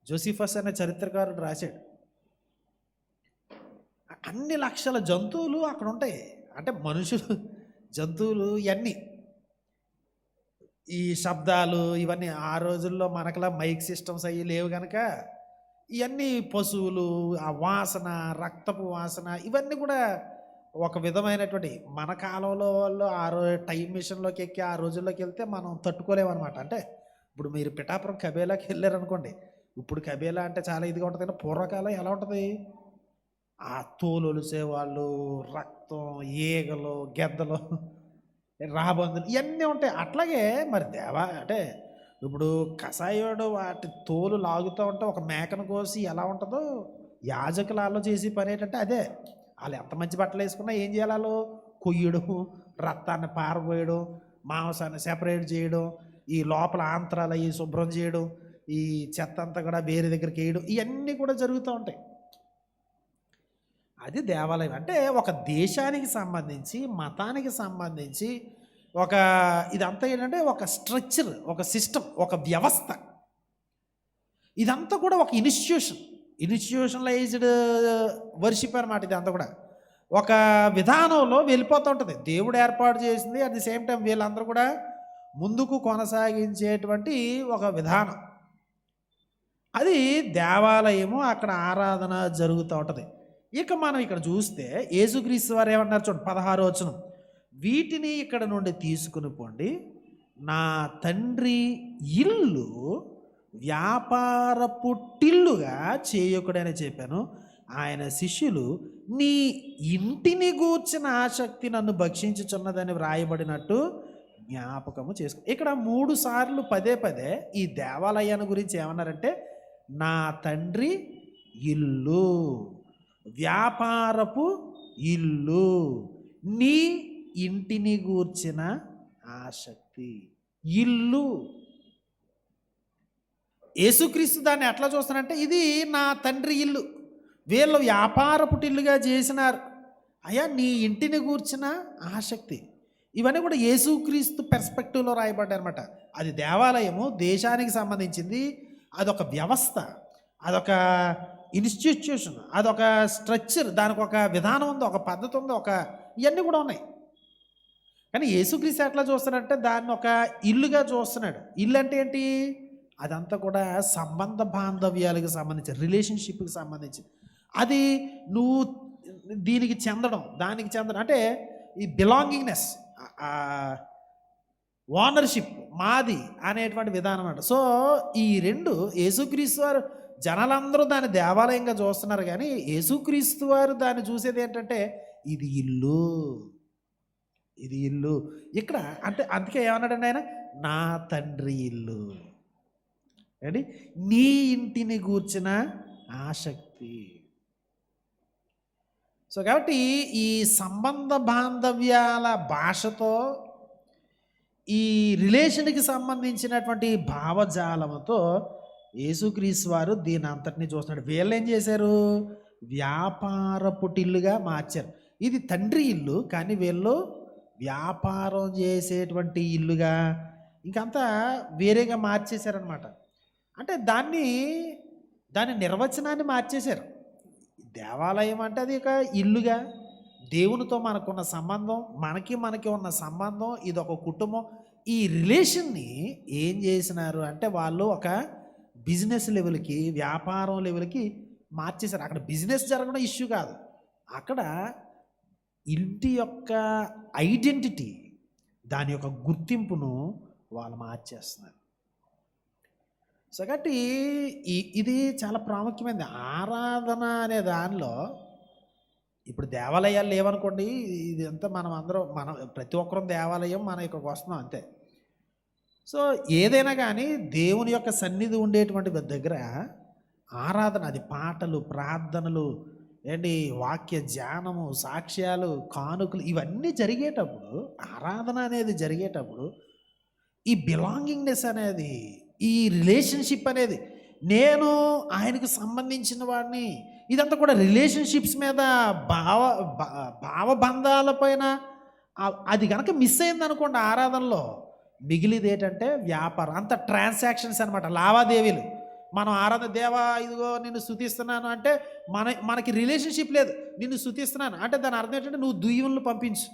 Speaker 1: జోసిఫస్ అనే చరిత్రకారుడు రాశాడు. అన్ని లక్షల జంతువులు అక్కడ ఉంటాయి. అంటే మనుషులు, జంతువులు, ఇవన్నీ, ఈ శబ్దాలు ఇవన్నీ ఆ రోజుల్లో మనకలా మైక్ సిస్టమ్స్ అవి లేవు కనుక ఇవన్నీ పశువులు, ఆ వాసన, రక్తపు వాసన, ఇవన్నీ కూడా ఒక విధమైనటువంటి, మన కాలంలో వాళ్ళు ఆ రోజు టైం మిషన్లోకి ఎక్కి ఆ రోజుల్లోకి వెళ్తే మనం తట్టుకోలేమన్నమాట. అంటే ఇప్పుడు మీరు పిఠాపురం కబేలాకి వెళ్ళారనుకోండి, ఇప్పుడు కబేలా అంటే చాలా ఇదిగా ఉంటుంది కానీ పూర్వకాలం ఎలా ఉంటుంది, ఆ తోలొలిసేవాళ్ళు, రక్తం, ఈగలు, గెద్దలు, రాబందులు, ఇవన్నీ ఉంటాయి. అట్లాగే మరి అంటే ఇప్పుడు కషాయోడు వాటి తోలు లాగుతూ ఉంటే ఒక మేకను కోసి ఎలా ఉంటుందో యాజకులలో చేసి పని ఏంటంటే అదే. వాళ్ళు ఎంత మంచి బట్టలు వేసుకున్నా ఏం చేయాలి, వాళ్ళు కొయ్యడం, రక్తాన్ని పారబోయడం, మాంసాన్ని సెపరేట్ చేయడం, ఈ లోపల ఆంత్రాలు అవి శుభ్రం చేయడం, ఈ చెత్త అంతా కూడా వేరే దగ్గరికి వేయడం, ఇవన్నీ కూడా జరుగుతూ ఉంటాయి. అది దేవాలయం అంటే ఒక దేశానికి సంబంధించి, మతానికి సంబంధించి ఒక ఇదంతా ఏంటంటే ఒక స్ట్రక్చర్, ఒక సిస్టమ్, ఒక వ్యవస్థ. ఇదంతా కూడా ఒక ఇనిస్టిట్యూషనలైజ్డ్ వర్షిప్ అనమాట. ఇదంతా కూడా ఒక విధానంలో వెళ్ళిపోతూ ఉంటుంది. దేవుడు ఏర్పాటు చేసింది, అట్ ది సేమ్ టైం వీళ్ళందరూ కూడా ముందుకు కొనసాగించేటువంటి ఒక విధానం. అది దేవాలయము, అక్కడ ఆరాధన జరుగుతూ ఉంటుంది. ఇక మనం ఇక్కడ చూస్తే యేసుక్రీస్తు వారు ఏమన్నారు చూడండి, 16వ వచనం, వీటిని ఇక్కడ నుండి తీసుకుని పోండి, నా తండ్రి ఇల్లు వ్యాపారపు టిల్లుగా చేయకుడని చెప్పాను. ఆయన శిష్యులు, నీ ఇంటిని గూర్చిన ఆసక్తి నన్ను భక్షించుచున్నదని వ్రాయబడినట్టు జ్ఞాపకము చేసుకో. ఇక్కడ 3 సార్లు పదే పదే ఈ దేవాలయాన్ని గురించి ఏమన్నారంటే, నా తండ్రి ఇల్లు, వ్యాపారపు ఇల్లు, నీ ఇంటిని గూర్చిన ఆసక్తి. ఇల్లు, యేసుక్రీస్తు దాన్ని ఎట్లా చూస్తానంటే, ఇది నా తండ్రి ఇల్లు, వీళ్ళు వ్యాపారపు ఇల్లుగా చేసినారు అయ్యా, నీ ఇంటిని గూర్చిన ఆసక్తి. ఇవన్నీ కూడా యేసుక్రీస్తు పెర్స్పెక్టివ్లో రాయబడ్డాయి అనమాట. అది దేవాలయము, దేశానికి సంబంధించింది, అదొక వ్యవస్థ, అదొక ఇన్స్టిట్యూషన్, అదొక స్ట్రక్చర్, దానికి ఒక విధానం ఉంది, ఒక పద్ధతి ఉంది, ఇవన్నీ కూడా ఉన్నాయి. కానీ యేసుక్రీస్తు ఎట్లా చూస్తున్నాడంటే దాన్ని ఒక ఇల్లుగా చూస్తున్నాడు. ఇల్లు అంటే ఏంటి, అదంతా కూడా సంబంధ బాంధవ్యాలకు సంబంధించి, రిలేషన్షిప్కి సంబంధించి. అది నువ్వు దీనికి చెందడం, దానికి చెందడం, అంటే ఈ బిలాంగింగ్నెస్, ఓనర్షిప్, మాది అనేటువంటి విధానం అన్నమాట. సో ఈ రెండు యేసుక్రీస్తు వారు, జనాలందరూ దాన్ని దేవాలయంగా చూస్తున్నారు కానీ యేసుక్రీస్తు వారు దాన్ని చూసేది ఏంటంటే ఇది ఇల్లు, ఇది ఇల్లు. ఇక్కడ అంటే అందుకే ఏమన్నాడండి ఆయన, నా తండ్రి ఇల్లు, అంటే నీ ఇంటిని గూర్చిన ఆసక్తి. సో కాబట్టి ఈ సంబంధ బాంధవ్యాల భాషతో, ఈ రిలేషన్కి సంబంధించినటువంటి భావజాలముతో యేసుక్రీస్తు వారు దీని అంతటినీ చూస్తున్నాడు. వీళ్ళు ఏం చేశారు, వ్యాపారపుటిల్లుగా మార్చారు. ఇది తండ్రి ఇల్లు కానీ వీళ్ళు వ్యాపారం చేసేటువంటి ఇల్లుగా ఇంకంతా వేరేగా మార్చేశారనమాట. అంటే దాని నిర్వచనాన్ని మార్చేశారు. దేవాలయం అంటే అది ఒక ఇల్లుగా, దేవునితో మనకున్న సంబంధం, మనకి ఉన్న సంబంధం, ఇది ఒక కుటుంబం. ఈ రిలేషన్ని ఏం చేసినారు అంటే వాళ్ళు ఒక బిజినెస్ లెవెల్కి, వ్యాపారం లెవెల్కి మార్చేశారు. అక్కడ బిజినెస్ జరగడం ఇష్యూ కాదు, అక్కడ ఇంటి యొక్క ఐడెంటిటీ, దాని యొక్క గుర్తింపును వాళ్ళు మార్చేస్తున్నారు. సో కాబట్టి ఇది చాలా ప్రాముఖ్యమైనది. ఆరాధన అనే దానిలో ఇప్పుడు దేవాలయాలు లేవనుకోండి, ఇది అంతా మనం ప్రతి ఒక్కరం దేవాలయం, మనం ఇక్కడికి వస్తున్నాం అంతే. సో ఏదైనా కానీ దేవుని యొక్క సన్నిధి ఉండేటువంటి దగ్గర ఆరాధన, అది పాటలు, ప్రార్థనలు, ఏంటి వాక్య ధ్యానము, సాక్ష్యాలు, కానుకలు ఇవన్నీ జరిగేటప్పుడు, ఆరాధన అనేది జరిగేటప్పుడు ఈ బిలాంగింగ్నెస్ అనేది, ఈ రిలేషన్షిప్ అనేది, నేను ఆయనకు సంబంధించిన వాడిని, ఇదంతా కూడా రిలేషన్షిప్స్ మీద, భావ భావబంధాల పైన అది కనుక మిస్ అయింది అనుకోండి ఆరాధనలో, మిగిలిది ఏంటంటే వ్యాపారం, అంత ట్రాన్సాక్షన్స్ అనమాట, లావాదేవీలు. మనం ఆరాధన, దేవా ఇదిగో నిన్ను స్తుతిస్తున్నాను అంటే మనకి రిలేషన్షిప్ లేదు. నిన్ను స్తుతిస్తున్నాను అంటే దాని అర్థం ఏంటంటే నువ్వు దీవెనలు పంపించు.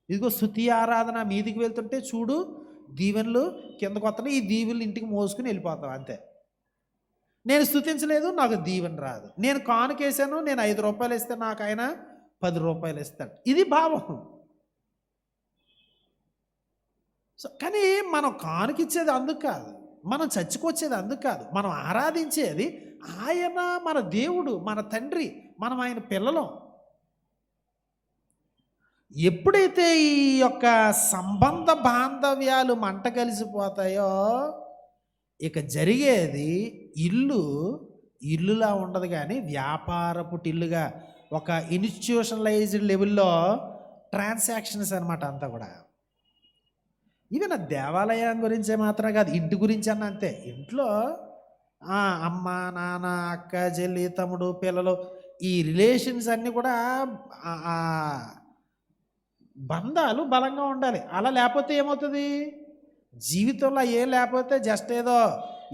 Speaker 1: ఇదిగో స్తుతి ఆరాధన మీదికి వెళ్తుంటే చూడు దీవెనలు కిందకు వస్తున్నాయి, ఈ దీవెనలు ఇంటికి మోసుకుని వెళ్ళిపోతావు అంతే. నేను స్తుతించలేదు, నాకు దీవెన రాదు. నేను కానుకేసాను, నేను 5 రూపాయలు ఇస్తే నాకు ఆయన 10 రూపాయలు ఇస్తాడు. ఇది భావం. సో కానీ మనం కానుకిచ్చేది అందుకు కాదు, మనం చచ్చికొచ్చేది అందుకు కాదు, మనం ఆరాధించేది ఆయన మన దేవుడు, మన తండ్రి, మనం ఆయన పిల్లలం. ఎప్పుడైతే ఈ యొక్క సంబంధ బాంధవ్యాలు మంట కలిసిపోతాయో ఇక జరిగేది ఇల్లులా ఉండదు, కానీ వ్యాపారపు టిల్లుగా, ఒక ఇన్స్టిట్యూషనలైజ్డ్ లెవెల్లో ట్రాన్సాక్షన్స్ అనమాట అంతా కూడా. ఈవెన్ దేవాలయం గురించే మాత్రం కాదు, ఇంటి గురించి అన్న అంతే. ఇంట్లో అమ్మ, నాన్న, అక్క, చెల్లి, తమ్ముడు, పిల్లలు, ఈ రిలేషన్స్ అన్నీ కూడా బంధాలు బలంగా ఉండాలి. అలా లేకపోతే ఏమవుతుంది, జీవితంలో ఏం లేకపోతే జస్ట్ ఏదో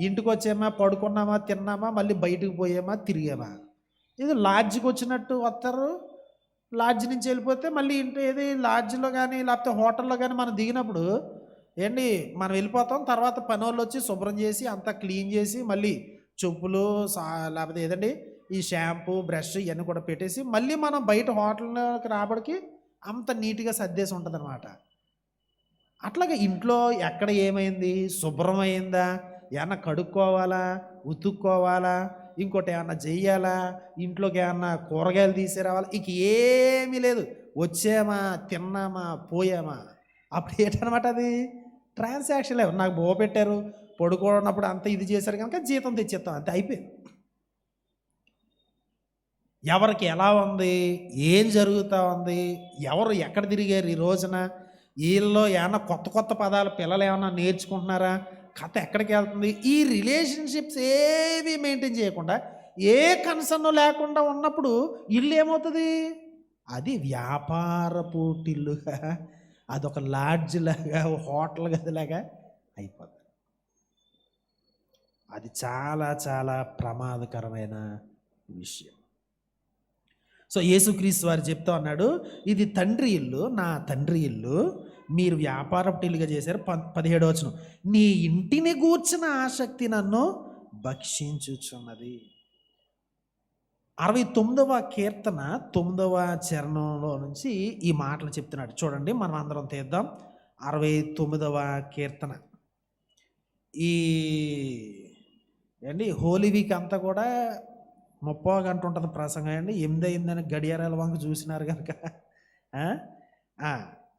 Speaker 1: ఇంటికి వచ్చామా, పడుకున్నామా, తిన్నామా, మళ్ళీ బయటకు పోయామా, తిరిగామా, ఇది లాడ్జికి వచ్చినట్టు వస్తారు. లాడ్జ్ నుంచి వెళ్ళిపోతే మళ్ళీ ఇంటి ఏది లాడ్జ్లో కానీ లేకపోతే హోటల్లో కానీ మనం దిగినప్పుడు ఏంటి మనం వెళ్ళిపోతాం. తర్వాత పని వాళ్ళు వచ్చి శుభ్రం చేసి అంతా క్లీన్ చేసి మళ్ళీ చెప్పులు లేకపోతే ఏదండి ఈ షాంపూ, బ్రష్ ఇవన్నీ కూడా పెట్టేసి మళ్ళీ మనం బయట హోటల్లోకి రాబడికి అంత నీట్గా సర్దేసి ఉంటుంది అనమాట. అట్లాగే ఇంట్లో ఎక్కడ ఏమైంది, శుభ్రమైందా, ఏమన్నా కడుక్కోవాలా, ఉతుక్కోవాలా, ఇంకోటి ఏమన్నా చెయ్యాలా, ఇంట్లోకి ఏమన్నా కూరగాయలు తీసుకురావాలా, ఇక ఏమీ లేదు. వచ్చామా, తిన్నామా, పోయామా. అప్పుడు ఏంటనమాట అది ట్రాన్సాక్షన్ లేవు. నాకు బో పెట్టారు, పడుకోనప్పుడు అంత ఇది చేశారు కనుక జీతం తెచ్చేస్తాం అంతే, అయిపోయింది. ఎవరికి ఎలా ఉంది, ఏం జరుగుతూ ఉంది, ఎవరు ఎక్కడ తిరిగారు ఈ రోజున, వీళ్ళలో ఏమన్నా కొత్త పదాలు పిల్లలు ఏమన్నా నేర్చుకుంటున్నారా, కథ ఎక్కడికి వెళ్తుంది, ఈ రిలేషన్షిప్స్ ఏవి మెయింటైన్ చేయకుండా, ఏ కన్సర్న్ లేకుండా ఉన్నప్పుడు ఇల్లు ఏమవుతుంది, అది వ్యాపారపు ఇల్లుగా, అదొక లాడ్జ్ లాగా, హోటల్ గదిలాగా అయిపోతుంది. అది చాలా చాలా ప్రమాదకరమైన విషయం. సో యేసుక్రీస్తు వారు చెప్తా ఉన్నాడు, ఇది తండ్రి ఇల్లు, నా తండ్రి ఇల్లు, మీరు వ్యాపారపు ఇల్లుగా చేశారు. 17వ వచనం, నీ ఇంటిని గూర్చిన ఆసక్తి నన్ను భక్షించుచున్నది. 69వ కీర్తన 9వ చరణంలో నుంచి ఈ మాటలు చెప్తున్నాడు. చూడండి, మనం అందరం తీద్దాం. 69వ కీర్తన. ఈ ఏంటి హోలీ వీక్ అంతా కూడా 30 గంట ఉంటుంది ప్రసంగం అండి. 8 అయిందని గడియారాల వంక చూసినారు కనుక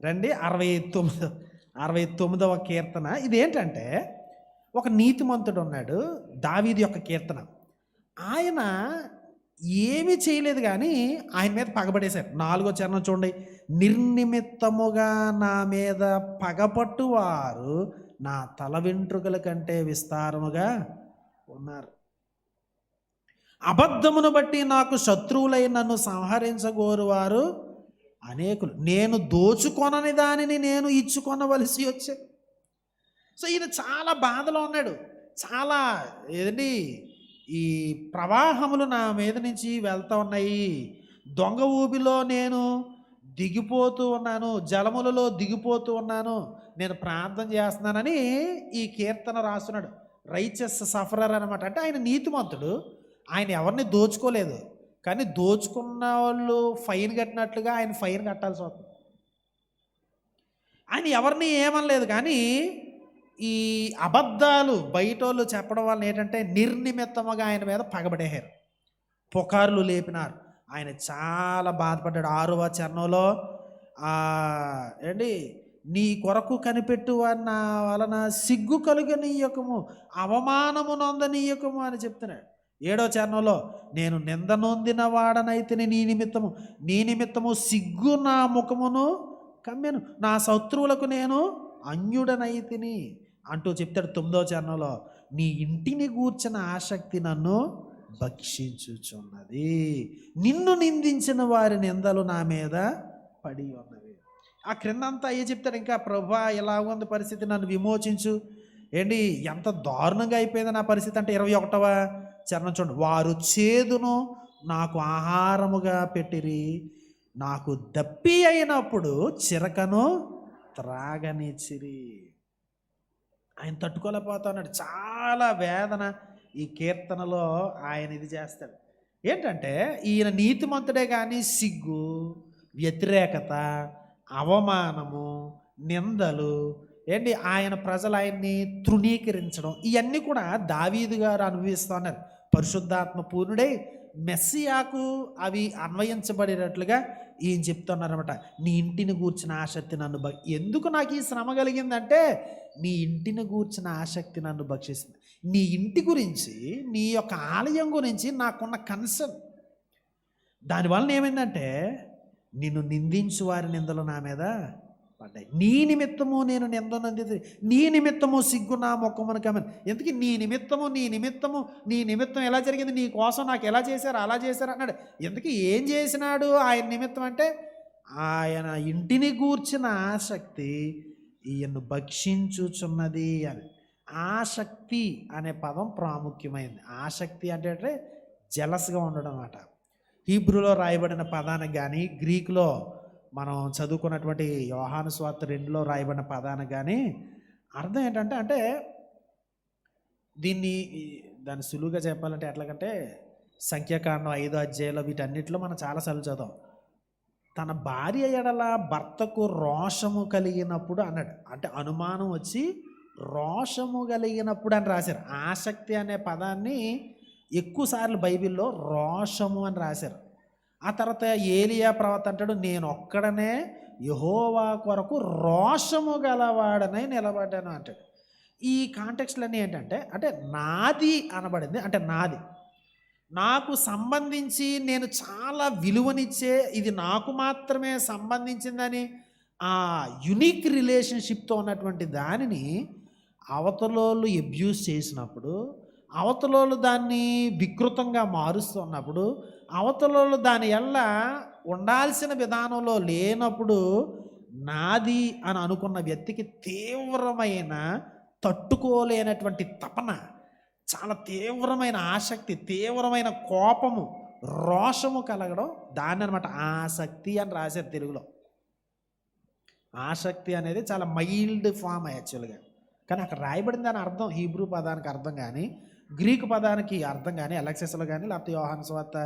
Speaker 1: రండి. 69వ కీర్తన. ఇదేంటంటే ఒక నీతిమంతుడు ఉన్నాడు, దావీదు యొక్క కీర్తన. ఆయన ఏమీ చేయలేదు కానీ ఆయన మీద పగబడేశారు. 4వ చరణం చూడండి, నిర్నిమిత్తముగా నా మీద పగపట్టువారు నా తల వెంట్రుకల కంటే విస్తారముగా ఉన్నారు. అబద్ధమును బట్టి నాకు శత్రువులై నన్ను సంహరించగోరువారు అనేకులు. నేను దోచుకొనని దానిని నేను ఇచ్చుకొనవలసి వచ్చే. సో ఈయన చాలా బాధలో ఉన్నాడు. చాలా ఏదండి, ఈ ప్రవాహములు నా మీద నుంచి వెళ్తూ ఉన్నాయి, దొంగ ఊబిలో నేను దిగిపోతూ ఉన్నాను, జలములలో దిగిపోతూ ఉన్నాను, నేను ప్రార్థన చేస్తున్నానని ఈ కీర్తన రాస్తున్నాడు. రైచస్ సఫరర్ అనమాట. అంటే ఆయన నీతిమంతుడు, ఆయన ఎవరిని దోచుకోలేదు, కానీ దోచుకున్న వాళ్ళు ఫైన్ కట్టినట్లుగా ఆయన ఫైన్ కట్టాల్సి వస్తుంది. ఆయన ఎవరిని ఏమనలేదు, కానీ ఈ అబద్ధాలు బయట వాళ్ళు చెప్పడం వల్ల ఏంటంటే నిర్నిమిత్తముగా ఆయన మీద పగబడేశారు, పుకార్లు లేపినారు. ఆయన చాలా బాధపడ్డాడు. 6వ చరణంలో ఏంటి, నీ కొరకు కనిపెట్టు నా వలన సిగ్గు కలుగనీయకము, అవమానము నొందనీయకము అని చెప్తున్నాడు. 7వ చరణంలో నేను నింద నొందిన వాడనైతిని నీ నిమిత్తము సిగ్గు నా ముఖమును కమ్మెను, నా శత్రువులకు నేను అన్యుడనైతిని అంటూ చెప్తాడు. 9వ చరణంలో నీ ఇంటిని గూర్చిన ఆసక్తి నన్ను భక్షించుచున్నది, నిన్ను నిందించిన వారి నిందలు నా మీద పడి ఉన్నవి. ఆ క్రిందంతా అయ్యే చెప్తాడు. ఇంకా ప్రభువా ఇలా ఉంది పరిస్థితి, నన్ను విమోచించు. ఏంటి ఎంత దారుణంగా అయిపోయింది నా పరిస్థితి అంటే 21వ చరణం చూడండి. వారు చేదును నాకు ఆహారముగా పెట్టిరి, నాకు దప్పి అయినప్పుడు చిరకను త్రాగనిచ్చిరి. ఆయన తట్టుకోలేకపోతున్నాడు. చాలా వేదన ఈ కీర్తనలో ఆయన ఇది చేస్తాడు. ఏంటంటే ఈయన నీతిమంతుడే కానీ సిగ్గు, వ్యతిరేకత, అవమానము, నిందలు, ఏంటి ఆయన ప్రజలు ఆయన్ని తృణీకరించడం, ఇవన్నీ కూడా దావీదు గారు అనుభవిస్తున్నారు. పరిశుద్ధాత్మ పూర్ణుడై మెస్సియాకు అవి అన్వయించబడేటట్లుగా ఈయన చెప్తున్నారన్నమాట. నీ ఇంటిని గూర్చిన ఆసక్తి నన్ను ఎందుకు నాకు ఈ శ్రమ కలిగిందంటే నీ ఇంటిని గూర్చిన ఆసక్తి నన్ను భక్షిస్తుంది. నీ ఇంటి గురించి, నీ యొక్క ఆలయం గురించి నాకున్న కన్సర్న్, దానివల్ల ఏమైందంటే నిన్ను నిందించు వారి నిందలు నా మీద పడ్డాయి. నీ నిమిత్తము నేను నిందనంది, నీ నిమిత్తము సిగ్గు నా ముఖమును కమ్మెను. ఎందుకు నీ నిమిత్తం ఎలా జరిగింది, నీ కోసం నాకు ఎలా చేశారు అలా చేశారు అన్నాడు. ఎందుకు ఏం చేసినాడు ఆయన నిమిత్తం అంటే ఆయన ఇంటిని గూర్చిన ఆసక్తి ఈయన్ను భక్షించుచున్నది అని. ఆసక్తి అనే పదం ప్రాముఖ్యమైంది. ఆసక్తి అంటే జలస్గా ఉండడం అన్నమాట. హీబ్రూలో రాయబడిన పదానికి కానీ, గ్రీకులో మనం చదువుకున్నటువంటి యోహాను సువార్త 2లో రాయబడిన పదానికి కానీ అర్థం ఏంటంటే అంటే దాన్ని సులువుగా చెప్పాలంటే ఎట్లాగంటే సంఖ్యాకాండం 5వ అధ్యాయంలో వీటన్నిటిలో మనం చాలాసార్లు చదువుతాం. తన భార్య ఎడల భర్తకు రోషము కలిగినప్పుడు అన్నాడు. అంటే అనుమానం వచ్చి రోషము కలిగినప్పుడు అని రాశారు. ఆసక్తి అనే పదాన్ని ఎక్కువసార్లు బైబిల్లో రోషము అని రాశారు. ఆ తర్వాత ఏలియా ప్రవక్త అంటాడు, నేను ఒక్కడనే యెహోవా కొరకు రోషము గలవాడనై నిలబడ్డాను అంటాడు. ఈ కాంటెక్స్ట్లన్నీ ఏంటంటే అంటే నాది అనబడింది, అంటే నాది, నాకు సంబంధించి నేను చాలా విలువనిచ్చే, ఇది నాకు మాత్రమే సంబంధించిందని ఆ యునిక్ రిలేషన్షిప్తో ఉన్నటువంటి దానిని అవతలోళ్ళు అబ్యూస్ చేసినప్పుడు, అవతలోళ్ళు దాన్ని వికృతంగా మారుస్తున్నప్పుడు, అవతలోళ్ళు దాని వల్ల ఉండాల్సిన విధానంలో లేనప్పుడు నాది అని అనుకున్న వ్యక్తికి తీవ్రమైన తట్టుకోలేనటువంటి తపన, చాలా తీవ్రమైన ఆసక్తి, తీవ్రమైన కోపము, రోషము కలగడం, దాన్ని అనమాట ఆసక్తి అని రాశారు తెలుగులో. ఆసక్తి అనేది చాలా మైల్డ్ ఫామ్ యాక్చువల్గా, కానీ అక్కడ రాయబడిన దాని అర్థం హీబ్రూ పదానికి అర్థం కానీ, గ్రీకు పదానికి అర్థం కానీ, ఎలక్సెస్లో కానీ లేకపోతే యోహాను సువార్త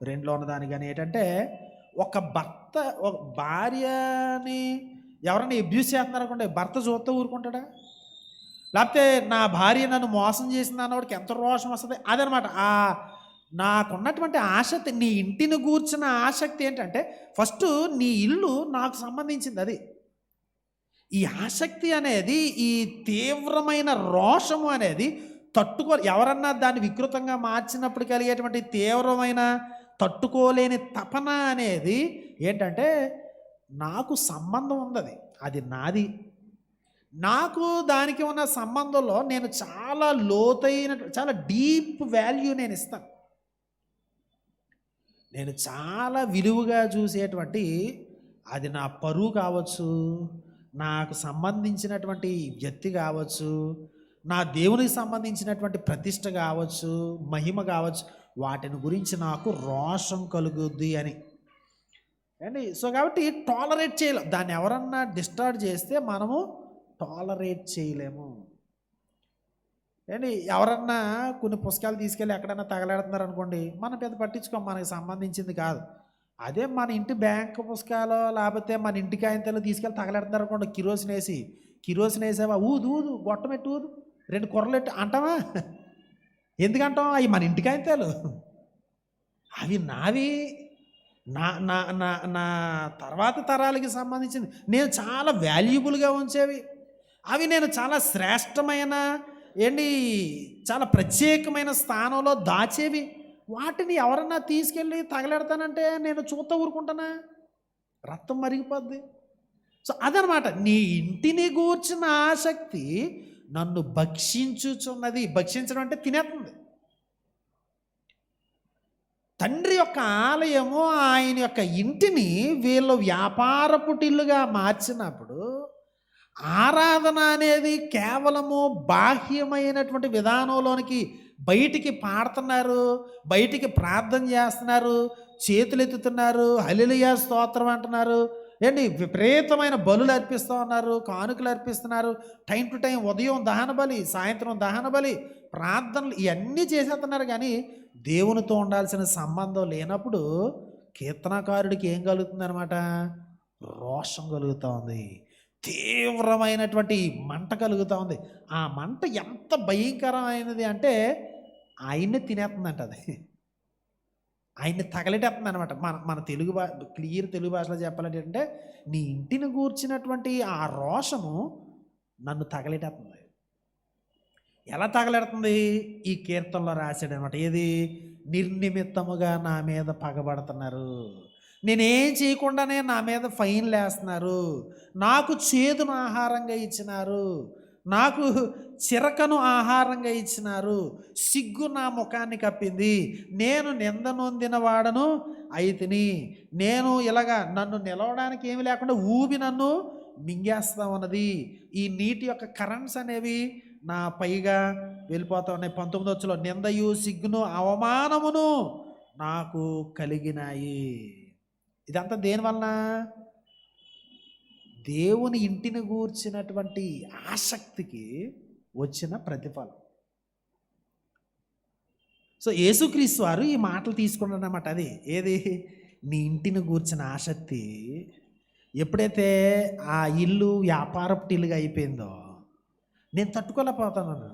Speaker 1: 2లో ఉన్నదాని కానీ ఏంటంటే ఒక భర్త ఒక భార్యని ఎవరైనా అబ్యూస్ చేస్తున్నారు అనుకోండి, భర్త చూస్తూ ఊరుకుంటాడా? లేకపోతే నా భార్య నన్ను మోసం చేసింది అన్నవాడికి ఎంత రోషం వస్తుంది? అదనమాట నాకున్నటువంటి ఆసక్తి. నీ ఇంటిని గూర్చిన ఆసక్తి ఏంటంటే ఫస్ట్ నీ ఇల్లు నాకు సంబంధించింది. అది ఈ ఆసక్తి అనేది, ఈ తీవ్రమైన రోషము అనేది ఎవరన్నా దాన్ని వికృతంగా మార్చినప్పుడు కలిగేటువంటి తీవ్రమైన తట్టుకోలేని తపన అనేది ఏంటంటే నాకు సంబంధం ఉంది, అది నాది, నాకు దానికి ఉన్న సంబంధంలో నేను చాలా లోతైన, చాలా డీప్ వాల్యూ నేను ఇస్తాను. నేను చాలా విలువగా చూసేటువంటి, అది నా పరువు కావచ్చు, నాకు సంబంధించినటువంటి వ్యక్తి కావచ్చు, నా దేవునికి సంబంధించినటువంటి ప్రతిష్ట కావచ్చు, మహిమ కావచ్చు, వాటిని గురించి నాకు రోషం కలుగుద్ది అని అండి. సో కాబట్టి టాలరేట్ చేయలేము. దాన్ని ఎవరన్నా డిస్టర్బ్ చేస్తే మనము టాలరేట్ చేయలేము అండి. ఎవరన్నా కొన్ని పుస్తకాలు తీసుకెళ్ళి ఎక్కడైనా తగలాడుతున్నారు అనుకోండి, మనం పెద్ద పట్టించుకోం, మనకి సంబంధించింది కాదు. అదే మన ఇంటి బ్యాంక్ పుస్తకాలు లేకపోతే మన ఇంటి కాయంతాలు తీసుకెళ్ళి తగలాడుతున్నారు అనుకోండి, కిరోసిన్ వేసావా, ఊదు గొట్టమెట్టు ఊదు, 2 కొర్రలెట్టు అంటావా? ఎందుకంటాం? అవి మన ఇంటి కాయంతాలు, అవి నావి, నా తర్వాత తరాలకి సంబంధించింది, నేను చాలా వాల్యుబుల్గా ఉంచేవి, అవి నేను చాలా శ్రేష్టమైన ఏంటి చాలా ప్రత్యేకమైన స్థానంలో దాచేవి, వాటిని ఎవరన్నా తీసుకెళ్ళి తగలెడతానంటే నేను చూస్తా ఊరుకుంటానా? రక్తం మరిగిపోద్ది. సో అదనమాట, నీ ఇంటిని గూర్చిన ఆసక్తి నన్ను భక్షించుచున్నది. భక్షించడం అంటే తినేస్తుంది. తండ్రి యొక్క ఆలయము, ఆయన యొక్క ఇంటిని వీళ్ళు వ్యాపారపుటిల్లుగా మార్చినప్పుడు ఆరాధన అనేది కేవలము బాహ్యమైనటువంటి విధానంలోనికి బయటికి పాడుతున్నారు, బయటికి ప్రార్థన చేస్తున్నారు, చేతులు ఎత్తుతున్నారు, హల్లెలూయా స్తోత్రం అంటున్నారు, ఏంటి విపరీతమైన బలులు అర్పిస్తూ ఉన్నారు, కానుకలు అర్పిస్తున్నారు, టైం టు టైం ఉదయం దహన బలి, సాయంత్రం దహన బలి, ప్రార్థనలు ఇవన్నీ చేసేస్తున్నారు. కానీ దేవునితో ఉండాల్సిన సంబంధం లేనప్పుడు కీర్తనకారుడికి ఏం కలుగుతుంది అనమాట? రోషం కలుగుతూ ఉంది, తీవ్రమైనటువంటి మంట కలుగుతూ ఉంది. ఆ మంట ఎంత భయంకరమైనది అంటే ఆయన్ని తినేస్తుందంట, అది ఆయన్ని తగలెట్టేస్తుంది అనమాట. మన మన తెలుగు క్లియర్ తెలుగు భాషలో చెప్పాలంటే అంటే, నీ ఇంటిని గూర్చినటువంటి ఆ రోషము నన్ను తగలెట్టేస్తుంది. ఎలా తగలెడుతుంది? ఈ కీర్తనలో రాశాడు అనమాట. ఏది? నిర్నిమిత్తముగా నా మీద పగబడుతున్నారు, నేనేం చేయకుండానే నా మీద ఫైన్లు వేస్తున్నారు, నాకు చేదును ఆహారంగా ఇచ్చినారు, నాకు చిరకను ఆహారంగా ఇచ్చినారు, సిగ్గు నా ముఖాన్ని కప్పింది, నేను నింద నొందిన వాడను అయితిని, నేను ఇలాగా నన్ను నిలవడానికి ఏమి లేకుండా ఊబి నన్ను మింగేస్తా ఉన్నది, ఈ నీటి యొక్క కరెంట్స్ అనేవి నా పైగా వెళ్ళిపోతా ఉన్నాయి. 19 నిందయు సిగ్గును అవమానమును నాకు కలిగినాయి. ఇదంతా దేనివలన? దేవుని ఇంటిని గూర్చినటువంటి ఆసక్తికి వచ్చిన ప్రతిఫలం. సో యేసుక్రీస్తు వారు ఈ మాటలు తీసుకున్నారన్నమాట. అది ఏది? నీ ఇంటిని గూర్చిన ఆసక్తి ఎప్పుడైతే ఆ ఇల్లు వ్యాపారపు ఇల్లుగా అయిపోయిందో, నేను తట్టుకోలేకపోతున్నాను.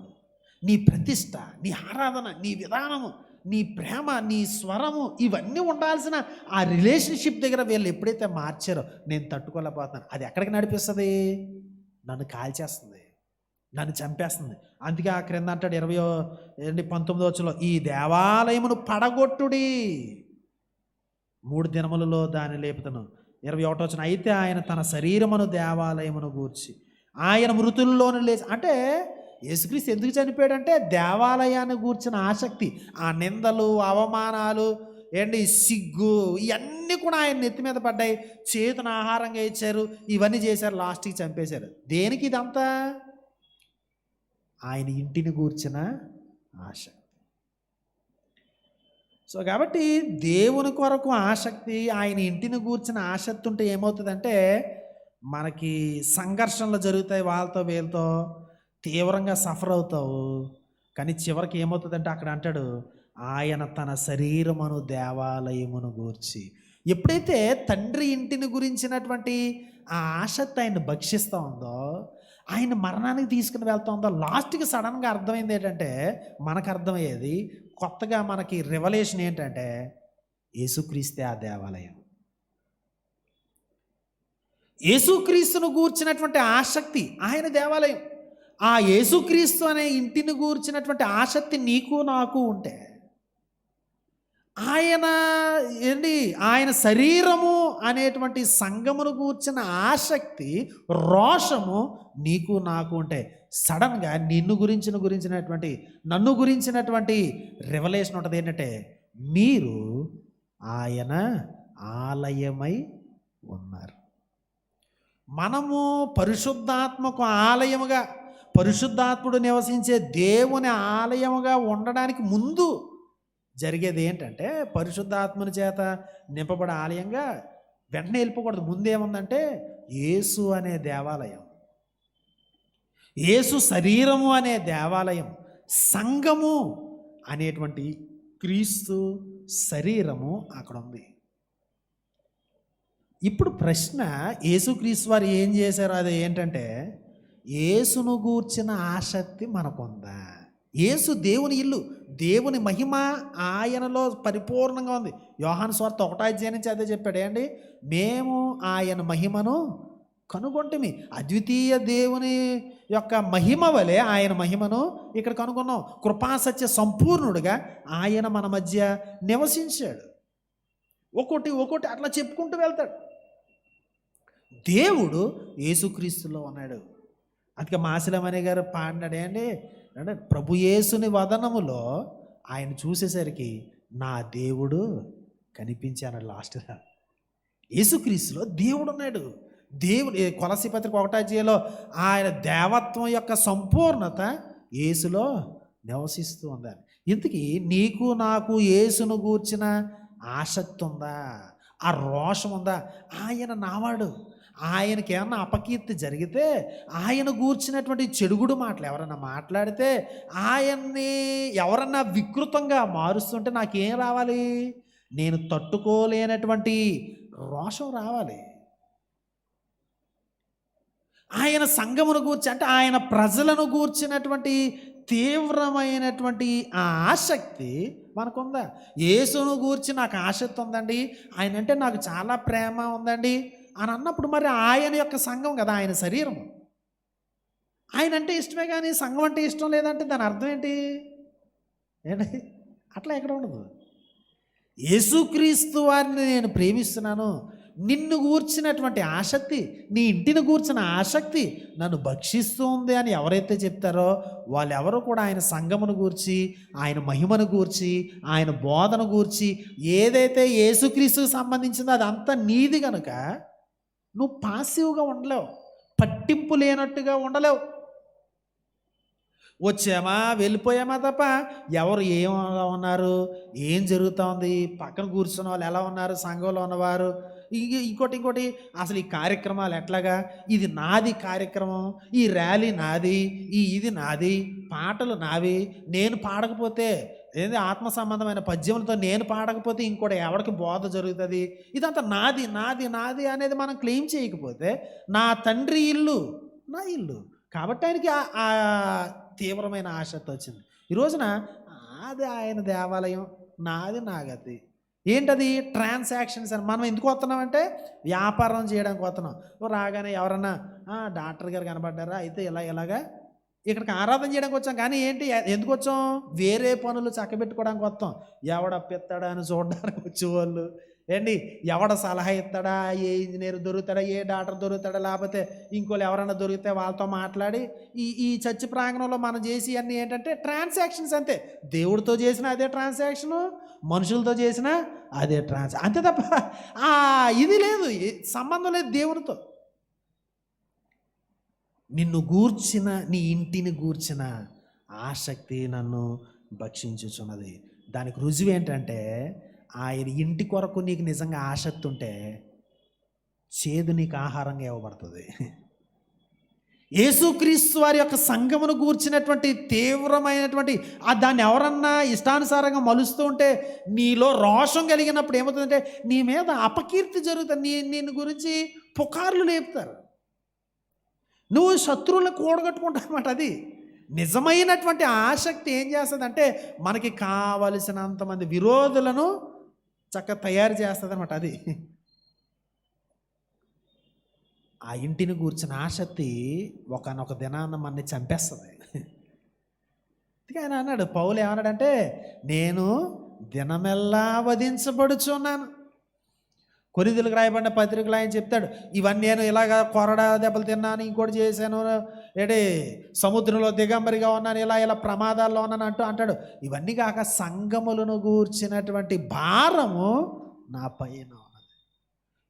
Speaker 1: నీ ప్రతిష్ట, నీ ఆరాధన, నీ విధానము, నీ ప్రేమ, నీ స్వరము, ఇవన్నీ ఉండాల్సిన ఆ రిలేషన్షిప్ దగ్గర వీళ్ళు ఎప్పుడైతే మార్చారో నేను తట్టుకోలేకపోతున్నాను. అది ఎక్కడికి నడిపిస్తుంది? నన్ను కాల్చేస్తుంది, నన్ను చంపేస్తుంది. అందుకే ఆ క్రింద అంటాడు 19 ఈ దేవాలయమును పడగొట్టుడి, 3 దినములలో దాన్ని లేపుతాను. 21 అయితే ఆయన తన శరీరమును దేవాలయమును గూర్చి ఆయన మృతుల్లోనే లేచి. అంటే యేసుక్రీస్తు ఎందుకు చనిపోయాడంటే దేవాలయాన్ని గూర్చిన ఆసక్తి, ఆ నిందలు, అవమానాలు, సిగ్గు, ఇవన్నీ కూడా ఆయన నెత్తి మీద పడ్డాయి. చేతును ఆహారంగా ఇచ్చారు, ఇవన్నీ చేశారు, లాస్ట్కి చంపేశారు. దేనికి ఇదంతా? ఆయన ఇంటిని గూర్చిన ఆశ. సో కాబట్టి దేవుని కొరకు ఆసక్తి, ఆయన ఇంటిని గూర్చిన ఆసక్తి ఉంటే ఏమవుతుందంటే మనకి సంఘర్షణలు జరుగుతాయి, వాళ్ళతో వీళ్ళతో తీవ్రంగా సఫర్ అవుతావు. కానీ చివరికి ఏమవుతుందంటే అక్కడ అంటాడు ఆయన తన శరీరమును దేవాలయమును గూర్చి. ఎప్పుడైతే తండ్రి ఇంటిని గురించినటువంటి ఆ ఆసక్తి ఆయన భక్షిస్తూ ఉందో, ఆయన మరణానికి తీసుకుని వెళ్తూ ఉందో, లాస్ట్కి సడన్గా అర్థమైంది ఏంటంటే, మనకు అర్థమయ్యేది కొత్తగా మనకి రివలేషన్ ఏంటంటే యేసుక్రీస్తే ఆ దేవాలయం. యేసుక్రీస్తును గూర్చినటువంటి ఆసక్తి ఆయన దేవాలయం. ఆ యేసుక్రీస్తు అనే ఇంటిని గూర్చినటువంటి ఆసక్తి నీకు నాకు ఉంటే, ఆయన శరీరము అనేటువంటి సంఘమును గూర్చిన ఆసక్తి, రోషము నీకు నాకు ఉంటే, సడన్గా నన్ను గురించినటువంటి రివలేషన్ ఉంటుంది. ఏంటంటే మీరు ఆయన ఆలయమై ఉన్నారు. మనము పరిశుద్ధాత్మకు ఆలయముగా, పరిశుద్ధాత్ముడు నివసించే దేవుని ఆలయముగా ఉండడానికి ముందు జరిగేది ఏంటంటే, పరిశుద్ధాత్మని చేత నింపబడే ఆలయంగా వెంటనే వెళ్ళిపోకూడదు. ముందేముందంటే యేసు అనే దేవాలయం, యేసు శరీరము అనే దేవాలయం, సంఘము అనేటువంటి క్రీస్తు శరీరము అక్కడ ఉంది. ఇప్పుడు ప్రశ్న, యేసుక్రీస్తు వారు ఏం చేశారు? అది ఏంటంటే యేసును గూర్చిన ఆసక్తి మనకుందా? యేసు దేవుని ఇల్లు, దేవుని మహిమ ఆయనలో పరిపూర్ణంగా ఉంది. యోహాను సువార్త 1 అధ్యాయం నుంచి అదే చెప్పాడు. మేము ఆయన మహిమను కనుగొంటిమి. అద్వితీయ దేవుని యొక్క మహిమ వలె ఆయన మహిమను ఇక్కడ కనుగొన్నాం. కృపాసత్య సంపూర్ణుడుగా ఆయన మన మధ్య నివసించాడు. ఒక్కొక్కటి అట్లా చెప్పుకుంటూ వెళ్తాడు. దేవుడు యేసుక్రీస్తులో ఉన్నాడు. అందుకే మాసిలమణి గారు పాడినాడే అండి, అంటే ప్రభు యేసుని వదనములో ఆయన చూసేసరికి నా దేవుడు కనిపించాను. లాస్ట్గా యేసుక్రీస్తులో దేవుడు ఉన్నాడు. దేవుడు కొలస్సీ పత్రిక 1:1 ఆయన దేవత్వం యొక్క సంపూర్ణత యేసులో నివసిస్తూ ఉందని. ఇంతకీ నీకు నాకు యేసును గూర్చిన ఆసక్తి ఉందా? ఆ రోషం ఉందా? ఆయన నావాడు. ఆయనకి ఏమన్నా అపకీర్తి జరిగితే, ఆయన గూర్చినటువంటి చెడుగుడు మాటలు ఎవరన్నా మాట్లాడితే, ఆయన్ని ఎవరన్నా వికృతంగా మారుస్తుంటే నాకేం రావాలి? నేను తట్టుకోలేనటువంటి రోషం రావాలి. ఆయన సంఘమును గూర్చి, అంటే ఆయన ప్రజలను గూర్చినటువంటి తీవ్రమైనటువంటి ఆ ఆసక్తి మనకుందా? యేసును గూర్చి నాకు ఆసక్తి ఉందండి, ఆయన అంటే నాకు చాలా ప్రేమ ఉందండి అని అన్నప్పుడు మరి ఆయన యొక్క సంఘం కదా, ఆయన శరీరము. ఆయన అంటే ఇష్టమే కానీ సంఘం అంటే ఇష్టం లేదంటే దాని అర్థం ఏంటి? అట్లా ఎక్కడ ఉండదు. యేసుక్రీస్తు వారిని నేను ప్రేమిస్తున్నాను, నిన్ను గూర్చినటువంటి ఆసక్తి, నీ ఇంటిని గూర్చిన ఆసక్తి నన్ను భక్షిస్తూ ఉంది అని ఎవరైతే చెప్తారో వాళ్ళెవరూ కూడా ఆయన సంఘమును గూర్చి, ఆయన మహిమను గూర్చి, ఆయన బోధన గూర్చి, ఏదైతే యేసుక్రీస్తుకు సంబంధించిందో అదంతా నీది కనుక నువ్వు పాసివ్గా ఉండలేవు, పట్టింపు లేనట్టుగా ఉండలేవు. వచ్చామా వెళ్ళిపోయామా తప్ప ఎవరు ఏమలా ఉన్నారు, ఏం జరుగుతోంది, పక్కన కూర్చున్న వాళ్ళు ఎలా ఉన్నారు, సంఘంలో ఉన్నవారు, ఇంకోటి అసలు ఈ కార్యక్రమాలు ఎట్లాగా, ఇది నాది కార్యక్రమం, ఈ ర్యాలీ నాది, ఇది నాది, పాటలు నావి, నేను పాడకపోతే ఏది ఆత్మ సంబంధమైన పద్యములతో నేను పాడకపోతే ఇంకోటి ఎవరికి బోధ జరుగుతుంది, ఇదంతా నాది నాది నాది అనేది మనం క్లెయిమ్ చేయకపోతే నా తండ్రి ఇల్లు నా ఇల్లు. కాబట్టి ఆయనకి ఆ తీవ్రమైన ఆసక్తి వచ్చింది. ఈ రోజున అది ఆయన దేవాలయం, నాది నా గతి. ఏంటది? ట్రాన్సాక్షన్స్ అని. మనం ఎందుకు వస్తున్నామంటే వ్యాపారం చేయడానికి వస్తున్నాం. రాగానే ఎవరన్నా డాక్టర్ గారు కనబడ్డారా, అయితే ఇలాగా ఇక్కడికి ఆరాధన చేయడానికి వచ్చాం. కానీ ఏంటి, ఎందుకు వచ్చాం? వేరే పనులు చక్కబెట్టుకోవడానికి వస్తాం. ఎవడ అప్పిస్తాడా అని చూడడానికి వచ్చేవాళ్ళు ఏంటి, ఎవడ సలహా ఇస్తాడా, ఏ ఇంజనీర్ దొరుకుతాడా, ఏ డాక్టర్ దొరుకుతాడా, లేకపోతే ఇంకోళ్ళు ఎవరైనా దొరికితే వాళ్ళతో మాట్లాడి ఈ చర్చి ప్రాంగణంలో మనం చేసి అన్నీ ఏంటంటే ట్రాన్సాక్షన్స్. అంతే. దేవుడితో చేసిన అదే ట్రాన్సాక్షను, మనుషులతో చేసిన అదే అంతే తప్ప ఇది లేదు, సంబంధం లేదు దేవుడితో. నిన్ను గూర్చిన, నీ ఇంటిని గూర్చిన ఆసక్తి నన్ను భక్షించుచున్నది. దానికి రుజువు ఏంటంటే ఆయన ఇంటి కొరకు నీకు నిజంగా ఆసక్తి ఉంటే చేదు నీకు ఆహారంగా ఇవ్వబడుతుంది. యేసుక్రీస్తు వారి యొక్క సంఘమును గూర్చినటువంటి తీవ్రమైనటువంటి దాన్ని ఎవరన్నా ఇష్టానుసారంగా మలుస్తూ ఉంటే నీలో రోషం కలిగినప్పుడు ఏమవుతుందంటే నీ మీద అపకీర్తి జరుగుతుంది, నిన్ను గురించి పుకార్లు లేపుతారు, నువ్వు శత్రువులను కూడగట్టుకుంటావు అన్నమాట. అది నిజమైనటువంటి ఆసక్తి ఏం చేస్తుందంటే మనకి కావలసినంతమంది విరోధులను చక్కగా తయారు చేస్తుంది అన్నమాట. అది ఆ ఇంటిని గూర్చిన ఆసక్తి ఒకనొక దినాన్న మనని చంపేస్తుంది. ఆయన అన్నాడు, పౌలు ఏమన్నాడంటే, నేను దినమెల్లా వధించబడుచున్నాను. కొరింథీయులకు రాయబడిన పత్రికలు ఆయన చెప్తాడు, ఇవన్నీ నేను ఇలాగ కొరడా దెబ్బలు తిన్నాను, ఇంకోటి చేశాను, సముద్రంలో దిగంబరిగా ఉన్నాను, ఇలా ప్రమాదాల్లో ఉన్నాను అంటాడు. ఇవన్నీ కాక సంఘములను గూర్చినటువంటి భారము నా పైన ఉన్నది.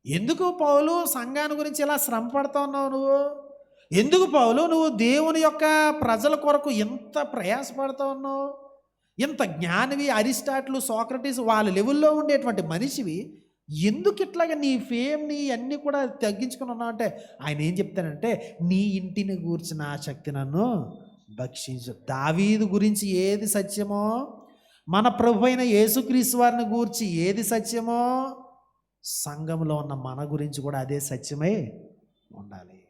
Speaker 1: ఎందుకు పౌలు సంఘాన్ని గురించి ఇలా శ్రమ పడుతూ ఉన్నావు నువ్వు? ఎందుకు పౌలు నువ్వు దేవుని యొక్క ప్రజల కొరకు ఎంత ప్రయాసపడుతూ ఉన్నావు? ఇంత జ్ఞానివి, అరిస్టాటిల్, సోక్రటీస్ వాళ్ళ లెవెల్లో ఉండేటువంటి మనిషివి, ఎందుకు ఇట్లాగా నీ ఫేమ్ని అన్నీ కూడా తగ్గించుకుని ఉన్నావు అంటే ఆయన ఏం చెప్తానంటే, నీ ఇంటిని గూర్చిన ఆసక్తి నన్ను భక్షించు. దావీదు గురించి ఏది సత్యమో, మన ప్రభు అయిన యేసుక్రీస్తు వారిని గూర్చి ఏది సత్యమో, సంఘంలో ఉన్న మన గురించి కూడా అదే సత్యమై ఉండాలి.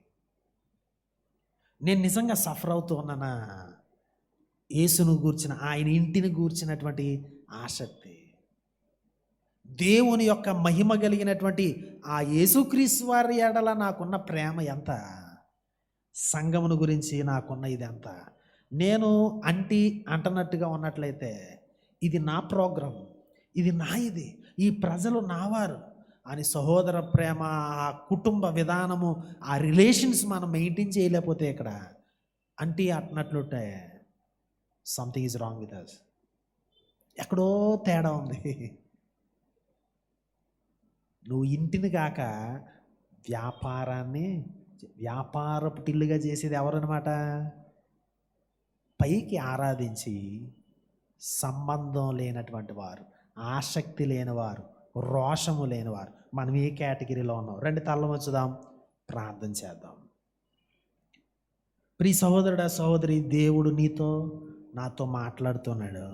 Speaker 1: నేను నిజంగా సఫర్ అవుతూ ఉన్నానా? యేసును గూర్చిన, ఆయన ఇంటిని గూర్చినటువంటి ఆసక్తి. దేవుని యొక్క మహిమ కలిగినటువంటి ఆ యేసుక్రీస్తు వారి ఎడల నాకున్న ప్రేమ ఎంత, సంఘమును గురించి నాకున్న ఇది ఎంత. నేను అంటనట్టుగా ఉన్నట్లయితే ఇది నా ప్రోగ్రాం, ఇది నా ఇది, ఈ ప్రజలు నావారు అని సహోదర ప్రేమ, ఆ కుటుంబ విధానము, ఆ రిలేషన్స్ మనం మెయింటైన్ చేయలేకపోతే ఇక్కడ అంటున్నట్లుంటే something is wrong with us. ఎక్కడో తేడా ఉంది. నువ్వు ఇంటిని కాక వ్యాపారపు టిల్లుగా చేసేది ఎవరనమాట? పైకి ఆరాధించి సంబంధం లేనటువంటి వారు, ఆసక్తి లేనివారు, రోషము లేనివారు. మనం ఏ కేటగిరీలో ఉన్నాం? రెండు తల్ల వచ్చుదాం, ప్రార్థన చేద్దాం. ప్రియ సహోదరుడా, సహోదరి, దేవుడు నాతో మాట్లాడుతున్నాడు.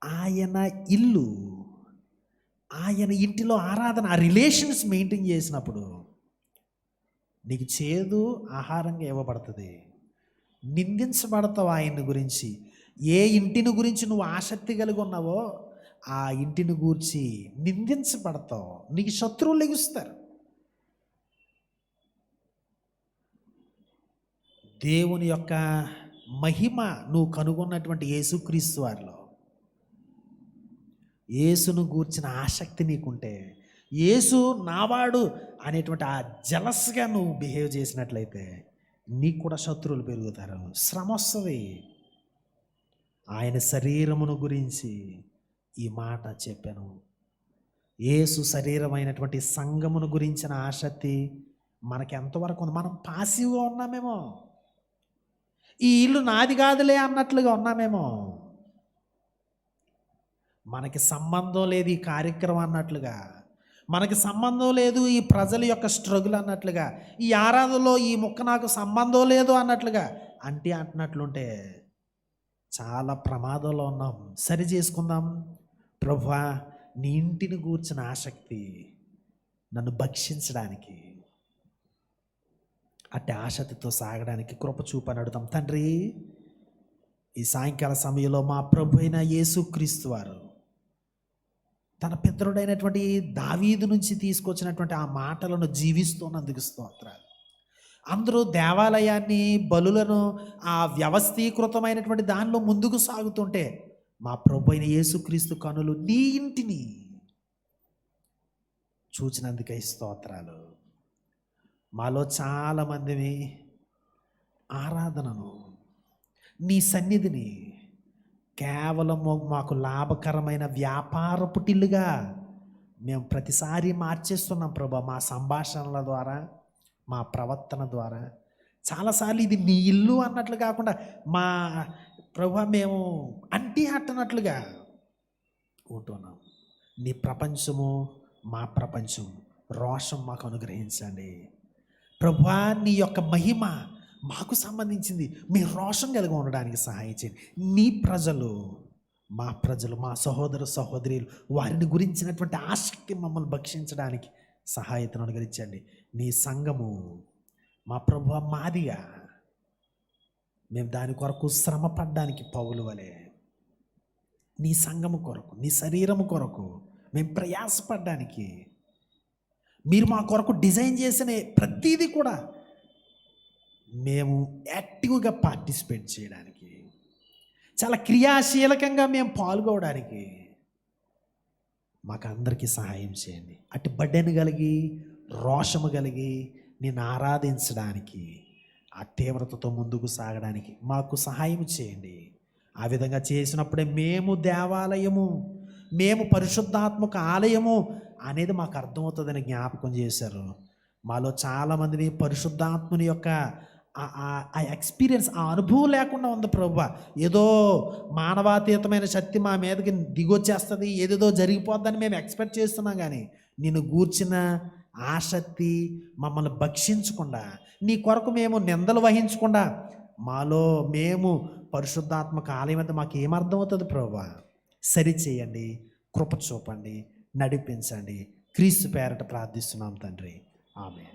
Speaker 1: ఆయన ఇల్లు, ఆయన ఇంటిలో ఆరాధన, ఆ రిలేషన్స్ మెయింటైన్ చేసినప్పుడు నీకు చేదు ఆహారంగా ఇవ్వబడుతుంది. నిందించబడతావు ఆయన్ని గురించి. ఏ ఇంటిని గురించి నువ్వు ఆసక్తి కలిగి ఉన్నావో ఆ ఇంటిని గూర్చి నిందించబడతావు. నీకు శత్రువులు లెగుస్తారు. దేవుని యొక్క మహిమ నువ్వు కనుగొన్నటువంటి యేసుక్రీస్తు వారిలో, యేసును గూర్చిన ఆసక్తి నీకుంటే, యేసు నావాడు అనేటువంటి ఆ జలస్గా నువ్వు బిహేవ్ చేసినట్లయితే నీకు కూడా శత్రువులు పెరుగుతారు, శ్రమ వస్తుంది. ఆయన శరీరమును గురించి ఈ మాట చెప్పాను. యేసు శరీరమైనటువంటి సంఘమును గురించిన ఆసక్తి మనకి ఎంతవరకు ఉంది? మనం పాసివ్గా ఉన్నామేమో, ఈ ఇల్లు నాది కాదులే అన్నట్లుగా ఉన్నామేమో, మనకి సంబంధం లేదు ఈ కార్యక్రమం అన్నట్లుగా, మనకి సంబంధం లేదు ఈ ప్రజల యొక్క స్ట్రగుల్ అన్నట్లుగా, ఈ ఆరాధనలో ఈ ముక్క నాకు సంబంధం లేదు అన్నట్లుగా అంటున్నట్లుంటే చాలా ప్రమాదంలో ఉన్నాం. సరి చేసుకుందాం. ప్రభువా, నీ ఇంటిని గూర్చిన ఆసక్తి నన్ను భక్షించడానికి, అట్టి ఆసక్తితో సాగడానికి కృప చూపని అడుగుతాం. తండ్రి, ఈ సాయంకాల సమయంలో మా ప్రభు అయిన యేసుక్రీస్తు వారు తన పితరుడైనటువంటి దావీదు నుంచి తీసుకొచ్చినటువంటి ఆ మాటలను జీవిస్తున్నందుకు స్తోత్రాలు. అందరూ దేవాలయాన్ని, బలులను, ఆ వ్యవస్థీకృతమైనటువంటి దానిలో ముందుకు సాగుతుంటే మా ప్రభు అయిన యేసుక్రీస్తు కనులు నీ ఇంటిని చూచినందుకై స్తోత్రాలు. మాలో చాలామంది ఆరాధనను, నీ సన్నిధిని కేవలం మాకు లాభకరమైన వ్యాపార పుటిల్లుగా మేము ప్రతిసారి మార్చేస్తున్నాం ప్రభా. మా సంభాషణల ద్వారా, మా ప్రవర్తన ద్వారా చాలాసార్లు ఇది నీ ఇల్లు అన్నట్లు కాకుండా మా ప్రభా మేము అట్టనట్లుగా ఉంటున్నాం. నీ ప్రపంచము మా ప్రపంచం, రోషం మాకు అనుగ్రహించండి ప్రభా. నీ యొక్క మహిమ మాకు సంబంధించింది, మీ రోషం కలిగి ఉండడానికి సహాయం చేయండి. నీ ప్రజలు, మా సహోదర సహోదరులు, వారిని గురించినటువంటి ఆసక్తి మమ్మల్ని భక్షించడానికి సహాయతను అనుగ్రహించండి. నీ సంఘము మా ప్రభువా మాదిగా మేము దాని కొరకు శ్రమ పడ్డానికి పౌలు వలె నీ సంఘము కొరకు, నీ శరీరము కొరకు మేము ప్రయాసపడ్డానికి, మీరు మా కొరకు డిజైన్ చేసిన ప్రతీది కూడా మేము యాక్టివ్గా పార్టిసిపేట్ చేయడానికి, చాలా క్రియాశీలకంగా మేము పాల్గొనడానికి మాకు అందరికీ సహాయం చేయండి. అటు బడ్డెను కలిగి, రోషము కలిగి నిన్ను ఆరాధించడానికి, ఆ తీవ్రతతో ముందుకు సాగడానికి మాకు సహాయం చేయండి. ఆ విధంగా చేసినప్పుడే మేము దేవాలయము, మేము పరిశుద్ధాత్మక ఆలయము అనేది మాకు అర్థమవుతుందని జ్ఞాపకం చేశారు. మాలో చాలామందిని పరిశుద్ధాత్మని యొక్క ఆ ఎక్స్పీరియన్స్, ఆ అనుభవం లేకుండా ఉంది ప్రభువా. ఏదో మానవాతీతమైన శక్తి మా మీదకి దిగొచ్చేస్తుంది, ఏదేదో జరిగిపోద్దని మేము ఎక్స్పెక్ట్ చేస్తున్నాం. కానీ నిన్ను గూర్చిన ఆసక్తి మమ్మల్ని భక్షించకుండా, నీ కొరకు మేము నిందలు వహించకుండా, మాలో మేము పరిశుద్ధాత్మక ఆలయం అంటే మాకు ఏమర్థమవుతుంది ప్రభువా? సరిచేయండి, కృప చూపండి, నడిపించండి. క్రీస్తు పేరట ప్రార్థిస్తున్నాం తండ్రి, ఆమేన్.